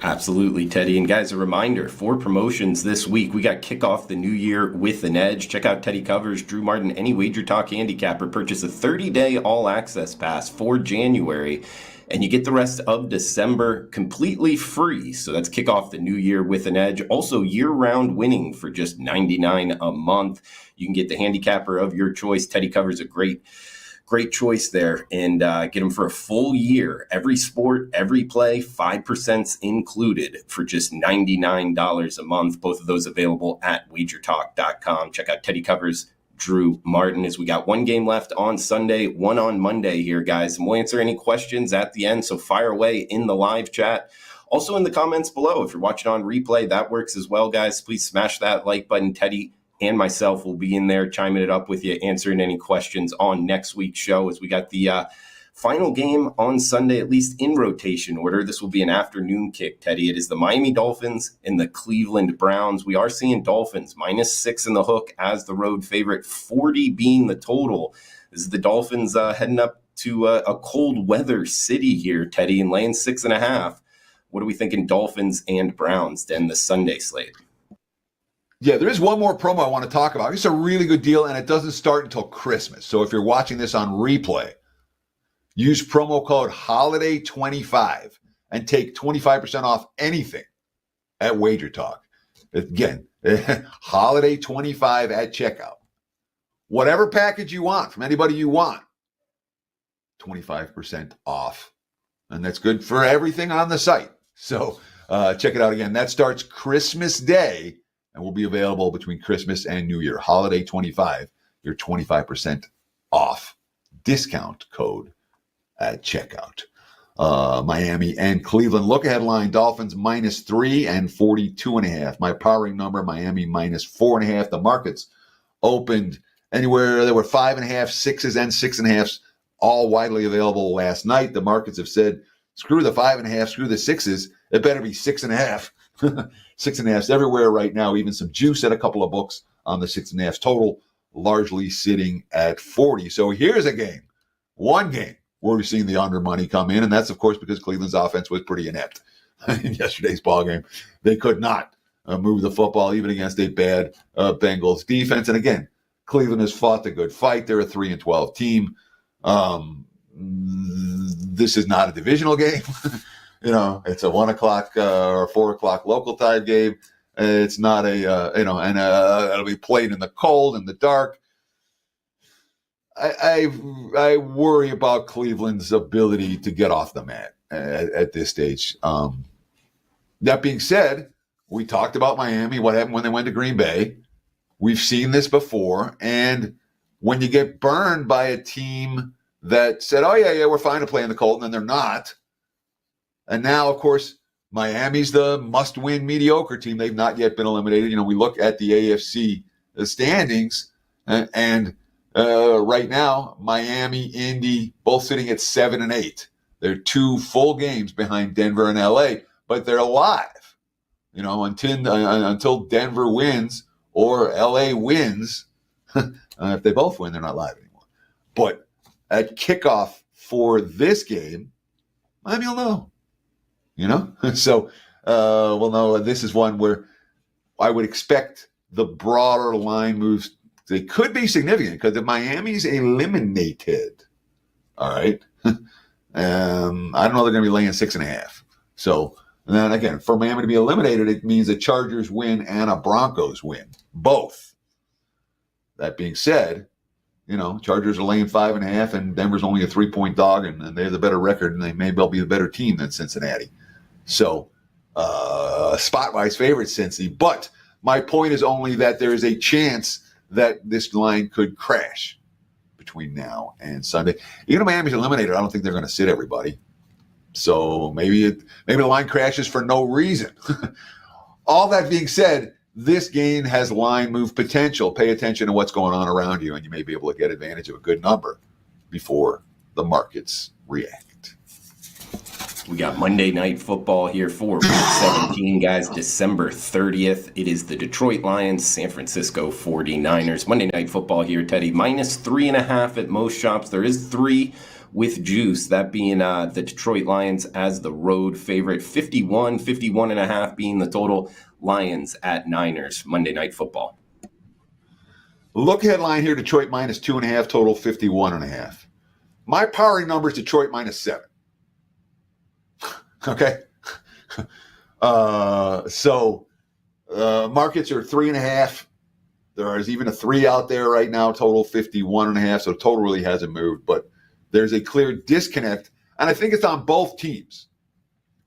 Absolutely, Teddy. And guys, a reminder, 4 promotions this week. We got kick off the new year with an edge. Check out Teddy Covers, Drew Martin, any Wager Talk handicapper. Purchase a 30-day all-access pass for January, and you get the rest of December completely free. So that's kick off the new year with an edge. Also, year-round winning for just $99 a month. You can get the handicapper of your choice. Teddy Covers a great choice there, and get them for a full year. Every sport, every play, 5% included for just $99 a month. Both of those available at wagertalk.com. Check out Teddy Covers, Drew Martin, as we got 1 game left on Sunday, 1 on Monday here, guys. And we'll answer any questions at the end, so fire away in the live chat. Also in the comments below, if you're watching on replay, that works as well, guys. Please smash that like button. Teddy and myself will be in there chiming it up with you, answering any questions on next week's show, as we got the final game on Sunday, at least in rotation order. This will be an afternoon kick, Teddy. It is the Miami Dolphins and the Cleveland Browns. We are seeing Dolphins -6 in the hook as the road favorite, 40 being the total. This is the Dolphins heading up to a cold weather city here, Teddy, and laying 6.5. What are we thinking Dolphins and Browns then the Sunday slate? Yeah, there is one more promo I want to talk about. It's a really good deal, and it doesn't start until Christmas. So if you're watching this on replay, use promo code HOLIDAY25 and take 25% off anything at Wager Talk. Again, HOLIDAY25 at checkout. Whatever package you want from anybody you want, 25% off. And that's good for everything on the site. So check it out again. That starts Christmas Day and will be available between Christmas and New Year. Holiday 25, your 25% off discount code at checkout. Miami and Cleveland. Look ahead line, Dolphins -3 and 42.5. My powering number, Miami -4.5. The markets opened anywhere. There were 5.5, 6s, and 6.5s, all widely available last night. The markets have said, screw the 5.5, screw the 6s. It better be 6.5. 6.5s everywhere right now. Even some juice at a couple of books on the 6.5s total, largely sitting at 40. So here's a game, one game, where we've seen the under money come in, and that's, of course, because Cleveland's offense was pretty inept in yesterday's ballgame. They could not move the football, even against a bad Bengals defense. And again, Cleveland has fought the good fight. They're a 3-12 team. This is not a divisional game. It's a 1 o'clock or 4 o'clock local time game. It's not it'll be played in the cold, in the dark. I worry about Cleveland's ability to get off the mat at this stage. That being said, we talked about Miami, what happened when they went to Green Bay. We've seen this before. And when you get burned by a team that said, oh, yeah, we're fine to play in the cold, and then they're not. And now, of course, Miami's the must-win mediocre team. They've not yet been eliminated. We look at the AFC standings, and right now, Miami, Indy, both sitting at 7 and 8. They're 2 full games behind Denver and LA, but they're alive. Until Denver wins or LA wins, if they both win, they're not live anymore. But at kickoff for this game, Miami will know. So we'll know. This is one where I would expect the broader line moves. They could be significant because if Miami's eliminated, all right, I don't know they're going to be laying 6.5. So, and then again, for Miami to be eliminated, it means a Chargers win and a Broncos win, both. That being said, Chargers are laying 5.5, and Denver's only a 3-point dog, and they have the better record, and they may well be the better team than Cincinnati. So, spot-wise favorite Cincy. But my point is only that there is a chance that this line could crash between now and Sunday. Even if Miami's eliminated, I don't think they're going to sit everybody. So maybe the line crashes for no reason. All that being said, this game has line move potential. Pay attention to what's going on around you, and you may be able to get advantage of a good number before the markets react. We got Monday Night Football here for Week 17, guys, December 30th. It is the Detroit Lions, San Francisco 49ers. Monday Night Football here, Teddy, -3.5 at most shops. There is 3 with juice, that being the Detroit Lions as the road favorite. 51.5 being the total. Lions at Niners, Monday Night Football. Look headline here, Detroit -2.5, total 51.5. My powering number is Detroit -7. Okay. So markets are 3.5. There is even a 3 out there right now, total 51.5. So total really hasn't moved, but there's a clear disconnect. And I think it's on both teams.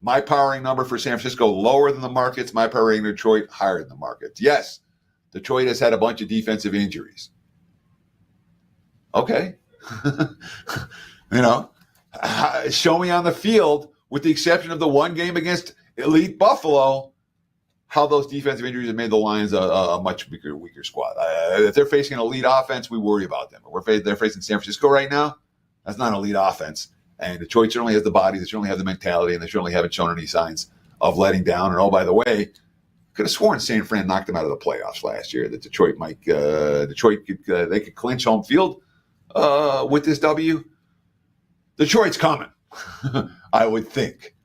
My powering number for San Francisco, lower than the markets. My powering Detroit, higher than the markets. Yes, Detroit has had a bunch of defensive injuries. Okay. Show me on the field, with the exception of the one game against elite Buffalo, how those defensive injuries have made the Lions a much weaker squad. If they're facing an elite offense, we worry about them. But they're facing San Francisco right now. That's not an elite offense. And Detroit certainly has the body, they certainly have the mentality, and they certainly haven't shown any signs of letting down. And, oh, by the way, could have sworn San Fran knocked them out of the playoffs last year, that Detroit could clinch home field with this W. Detroit's coming, I would think.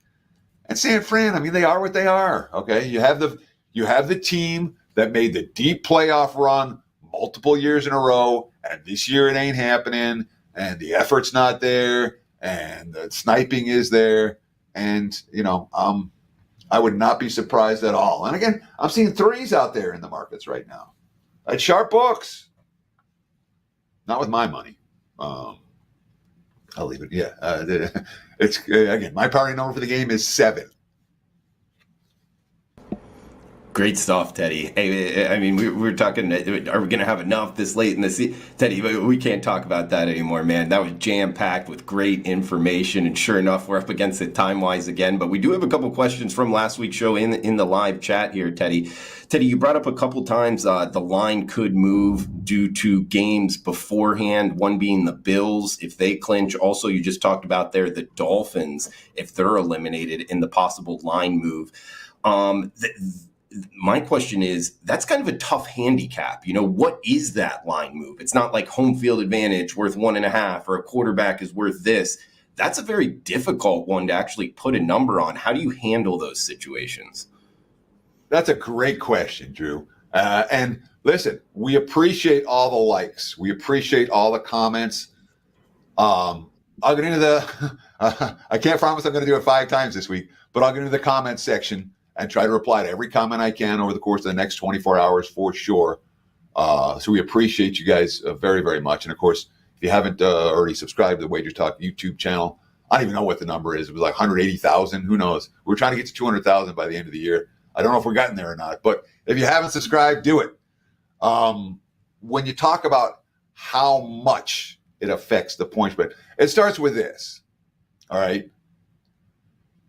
And San Fran, they are what they are. Okay, you have the team that made the deep playoff run multiple years in a row, and this year it ain't happening, and the effort's not there, and the sniping is there, and I would not be surprised at all. And again, I'm seeing 3s out there in the markets right now at sharp books. Not with my money. I'll leave it. Yeah. It's again, my party number for the game is 7. Great stuff, Teddy. Hey, I mean, we're talking, are we going to have enough this late in the season? Teddy, we can't talk about that anymore, man. That was jam-packed with great information, and sure enough, we're up against it time-wise again. But we do have a couple questions from last week's show in the live chat here, Teddy. Teddy, you brought up a couple times the line could move due to games beforehand, one being the Bills, if they clinch. Also, you just talked about there the Dolphins, if they're eliminated in the possible line move. My question is, that's kind of a tough handicap. You know, what is that line move? It's not like home field advantage worth 1.5 or a quarterback is worth this. That's a very difficult one to actually put a number on. How do you handle those situations? That's a great question, Drew. And listen, we appreciate all the likes. We appreciate all the comments. I'll get into the, I can't promise I'm going to do it 5 times this week, but I'll get into the comment section and try to reply to every comment I can over the course of the next 24 hours for sure. So we appreciate you guys very, very much. And of course, if you haven't already subscribed to the Wager Talk YouTube channel, I don't even know what the number is. It was like 180,000. Who knows? We're trying to get to 200,000 by the end of the year. I don't know if we're getting there or not, but if you haven't subscribed, do it. When you talk about how much it affects the point spread, it starts with this. All right.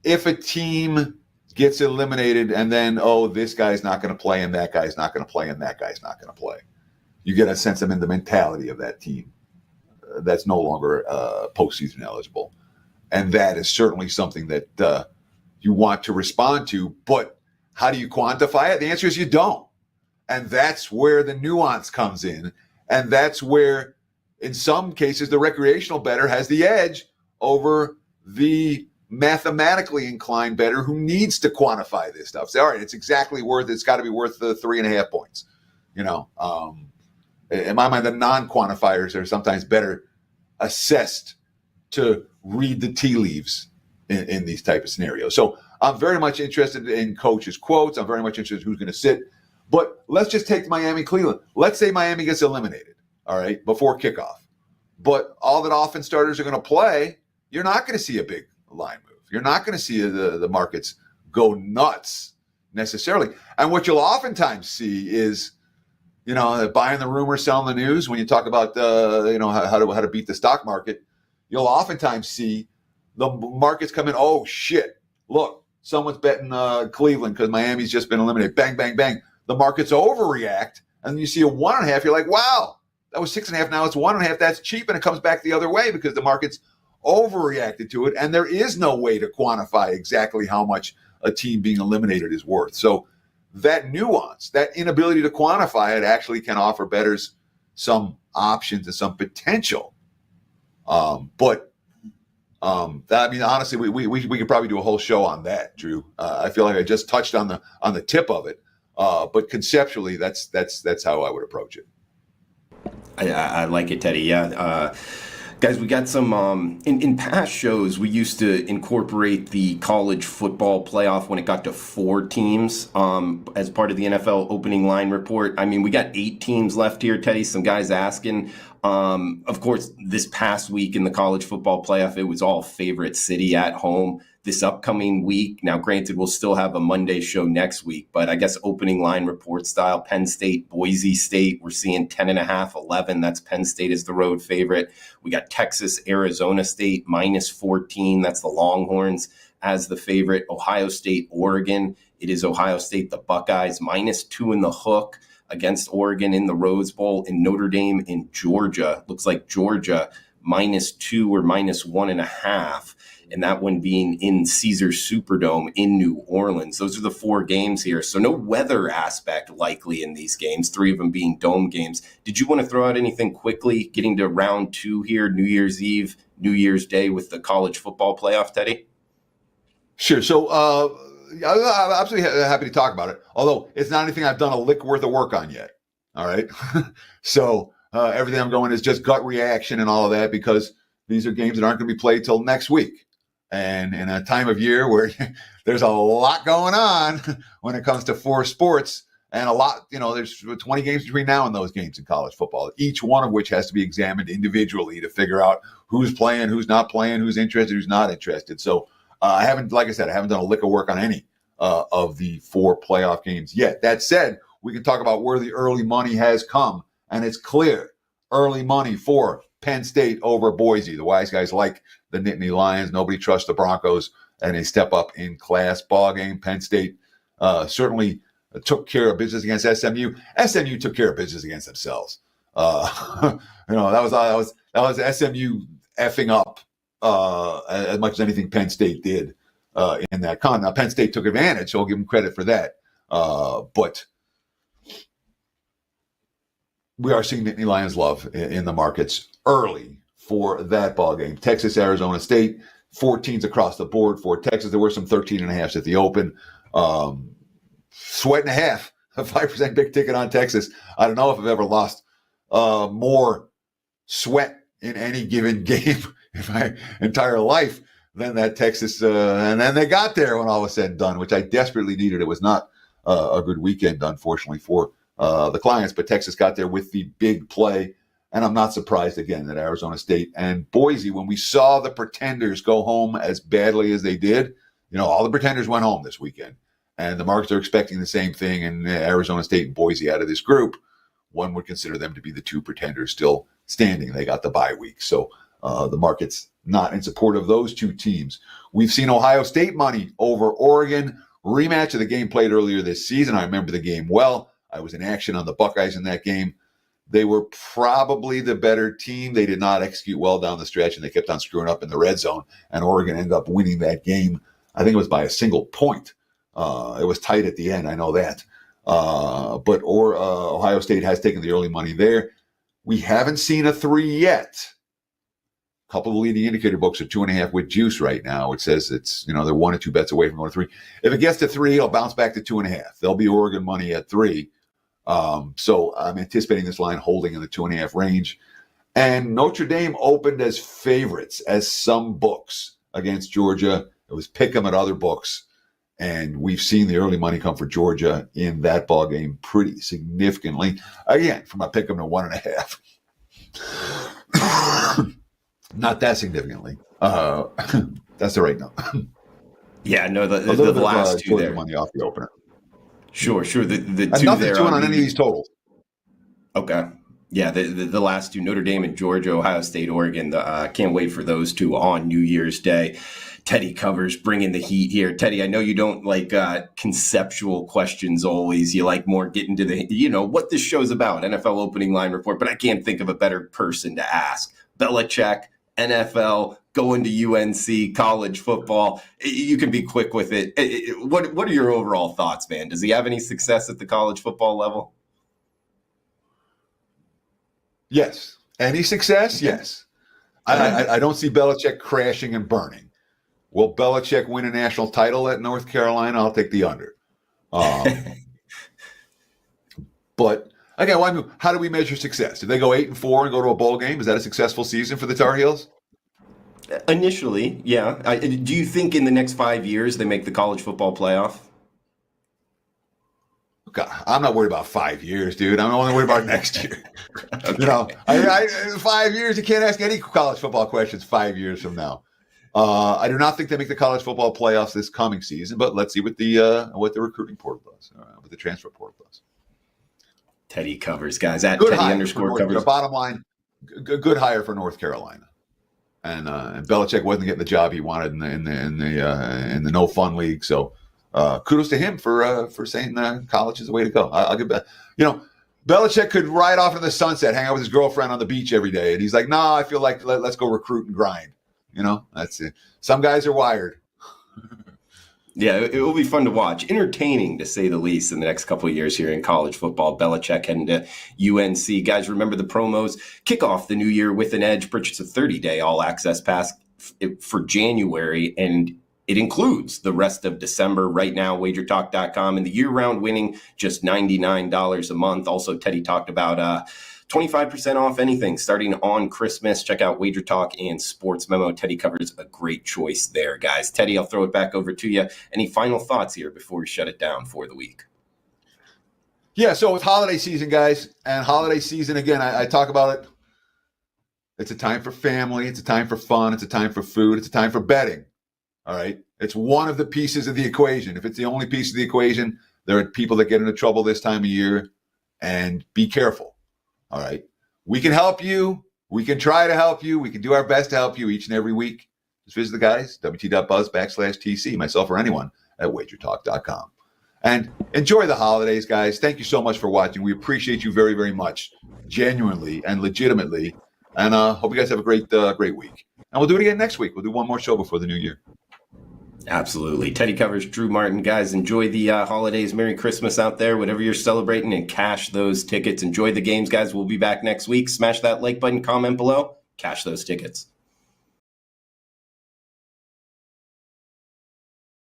If a team gets eliminated and then, this guy's not going to play and that guy's not going to play and that guy's not going to play, you get a sense of in the mentality of that team that's no longer postseason eligible. And that is certainly something that you want to respond to. But how do you quantify it? The answer is you don't. And that's where the nuance comes in. And that's where, in some cases, the recreational bettor has the edge over the mathematically inclined bettor who needs to quantify this stuff. Say, all right, it's got to be worth the 3.5 points. You know, in my mind, the non-quantifiers are sometimes better assessed to read the tea leaves in these type of scenarios. So I'm very much interested in coaches' quotes. I'm very much interested in who's going to sit. But let's just take Miami-Cleveland. Let's say Miami gets eliminated, all right, before kickoff. But all that offense starters are going to play, you're not going to see a big line move. You're not going to see the markets go nuts necessarily. And what you'll oftentimes see is, buying the rumor, selling the news. When you talk about, how to beat the stock market, you'll oftentimes see the markets come in. Oh, shit. Look, someone's betting Cleveland because Miami's just been eliminated. Bang, bang, bang. The markets overreact. And you see a 1.5. You're like, wow, that was 6.5. Now it's 1.5. That's cheap. And it comes back the other way because the market's overreacted to it. And there is no way to quantify exactly how much a team being eliminated is worth. So that nuance, that inability to quantify it actually can offer bettors some options and some potential. Honestly, we could probably do a whole show on that, Drew. I feel like I just touched on the tip of it. But conceptually, that's how I would approach it. I like it, Teddy. Yeah. Guys, we got some, in past shows, we used to incorporate the college football playoff when it got to 4 teams as part of the NFL opening line report. I mean, we got 8 teams left here, Teddy. Some guys asking. Of course, this past week in the college football playoff, it was all favorite city at home. This upcoming week, now granted, we'll still have a Monday show next week, but I guess opening line report style, Penn State, Boise State, we're seeing 10.5, 11. That's Penn State is the road favorite. We got Texas, Arizona State, -14. That's the Longhorns as the favorite. Ohio State, Oregon. It is Ohio State, the Buckeyes, -2 in the hook against Oregon in the Rose Bowl. In Notre Dame in Georgia. Looks like Georgia -2 or -1.5. And that one being in Caesars Superdome in New Orleans. Those are the 4 games here. So no weather aspect likely in these games, 3 of them being dome games. Did you want to throw out anything quickly, getting to round 2 here, New Year's Eve, New Year's Day with the college football playoff, Teddy? Sure. So I'm absolutely happy to talk about it, although it's not anything I've done a lick worth of work on yet. All right. So everything I'm going is just gut reaction and all of that, because these are games that aren't going to be played till next week. And in a time of year where there's a lot going on when it comes to 4 sports, And a lot, there's 20 games between now and those games in college football, each one of which has to be examined individually to figure out who's playing, who's not playing, who's interested, who's not interested. So I haven't done a lick of work on any of the 4 playoff games yet. That said, we can talk about where the early money has come, and it's clear early money for Penn State over Boise. The wise guys like the Nittany Lions. Nobody trusts the Broncos, and they step up in class ball game. Penn State certainly took care of business against SMU. SMU took care of business against themselves. That was SMU effing up as much as anything Penn State did in that con. Now Penn State took advantage, so I'll give them credit for that. But we are seeing Nittany Lions love in the markets early for that ball game. Texas, Arizona State, 14s across the board for Texas. There were some 13.5s at the open. Sweat and a half, a 5% big ticket on Texas. I don't know if I've ever lost more sweat in any given game in my entire life than that Texas. And then they got there when all was said and done, which I desperately needed. It was not a good weekend, unfortunately, for the clients, but Texas got there with the big play. And I'm not surprised, again, that Arizona State and Boise, when we saw the pretenders go home as badly as they did, all the pretenders went home this weekend. And the markets are expecting the same thing. And Arizona State and Boise out of this group, one would consider them to be the 2 pretenders still standing. They got the bye week. So the market's not in support of those 2 teams. We've seen Ohio State money over Oregon. Rematch of the game played earlier this season. I remember the game well. I was in action on the Buckeyes in that game. They were probably the better team. They did not execute well down the stretch, and they kept on screwing up in the red zone. And Oregon ended up winning that game. I think it was by a single point. It was tight at the end. I know that. But Ohio State has taken the early money there. We haven't seen a 3 yet. A couple of leading indicator books are 2.5 with juice right now. It says it's, they're 1 or 2 bets away from going to 3. If it gets to 3, it'll bounce back to 2.5. There'll be Oregon money at 3. So I'm anticipating this line holding in the 2.5 range. And Notre Dame opened as favorites as some books against Georgia. It was pick 'em at other books. And we've seen the early money come for Georgia in that ball game pretty significantly. Again, from a pick 'em to 1.5. Not that significantly. That's the right number. Yeah, no, the last 2 Georgia there. Money off the opener. Sure. The 2 nothing there to on any of these totals. Okay. Yeah, the last 2, Notre Dame and Georgia, Ohio State, Oregon. Can't wait for those 2 on New Year's Day. Teddy covers bringing the heat here. Teddy, I know you don't like conceptual questions always. You like more getting to the, what this show's about, NFL opening line report, but I can't think of a better person to ask. Belichick, NFL, going to UNC, college football. You can be quick with it. What are your overall thoughts, man? Does he have any success at the college football level? Yes. Any success? Yes. I don't see Belichick crashing and burning. Will Belichick win a national title at North Carolina? I'll take the under. But again, how do we measure success? Did they go 8-4 and go to a bowl game? Is that a successful season for the Tar Heels? Initially, yeah. Do you think in the next 5 years they make the college football playoff? God, I'm not worried about 5 years, dude. I'm only worried about next year. Okay. In 5 years, you can't ask any college football questions 5 years from now. I do not think they make the college football playoffs this coming season, but let's see what the recruiting portal does, what the transfer portal does. Teddy covers, guys. At good Teddy _ covers. Bottom line, good hire for North Carolina, and Belichick wasn't getting the job he wanted in the no fun league. So kudos to him for saying college is the way to go. I'll give that. Belichick could ride off into the sunset, hang out with his girlfriend on the beach every day, and he's like, "No, I feel like let's go recruit and grind." That's it. Some guys are wired. Yeah, it will be fun to watch. Entertaining, to say the least, in the next couple of years here in college football. Belichick heading to UNC. Guys, remember the promos. Kick off the new year with an edge. Purchase a 30-day all-access pass for January, and it includes the rest of December. Right now, wagertalk.com. And the year-round winning, just $99 a month. Also, Teddy talked about 25% off anything starting on Christmas. Check out Wager Talk and Sports Memo. Teddy covers a great choice there, guys. Teddy, I'll throw it back over to you. Any final thoughts here before we shut it down for the week? Yeah, so it's holiday season, guys. And holiday season, again, I talk about it. It's a time for family. It's a time for fun. It's a time for food. It's a time for betting. All right. It's one of the pieces of the equation. If it's the only piece of the equation, there are people that get into trouble this time of year. And be careful. All right. We can help you. We can try to help you. We can do our best to help you each and every week. Just visit the guys, wt.buzz/TC, myself or anyone at wagertalk.com. And enjoy the holidays, guys. Thank you so much for watching. We appreciate you very, very much, genuinely and legitimately. And hope you guys have a great week. And we'll do it again next week. We'll do one more show before the new year. Absolutely. Teddy covers Drew Martin. Guys, enjoy the holidays. Merry Christmas out there, whatever you're celebrating, and cash those tickets. Enjoy the games, guys. We'll be back next week. Smash that like button, comment below, cash those tickets.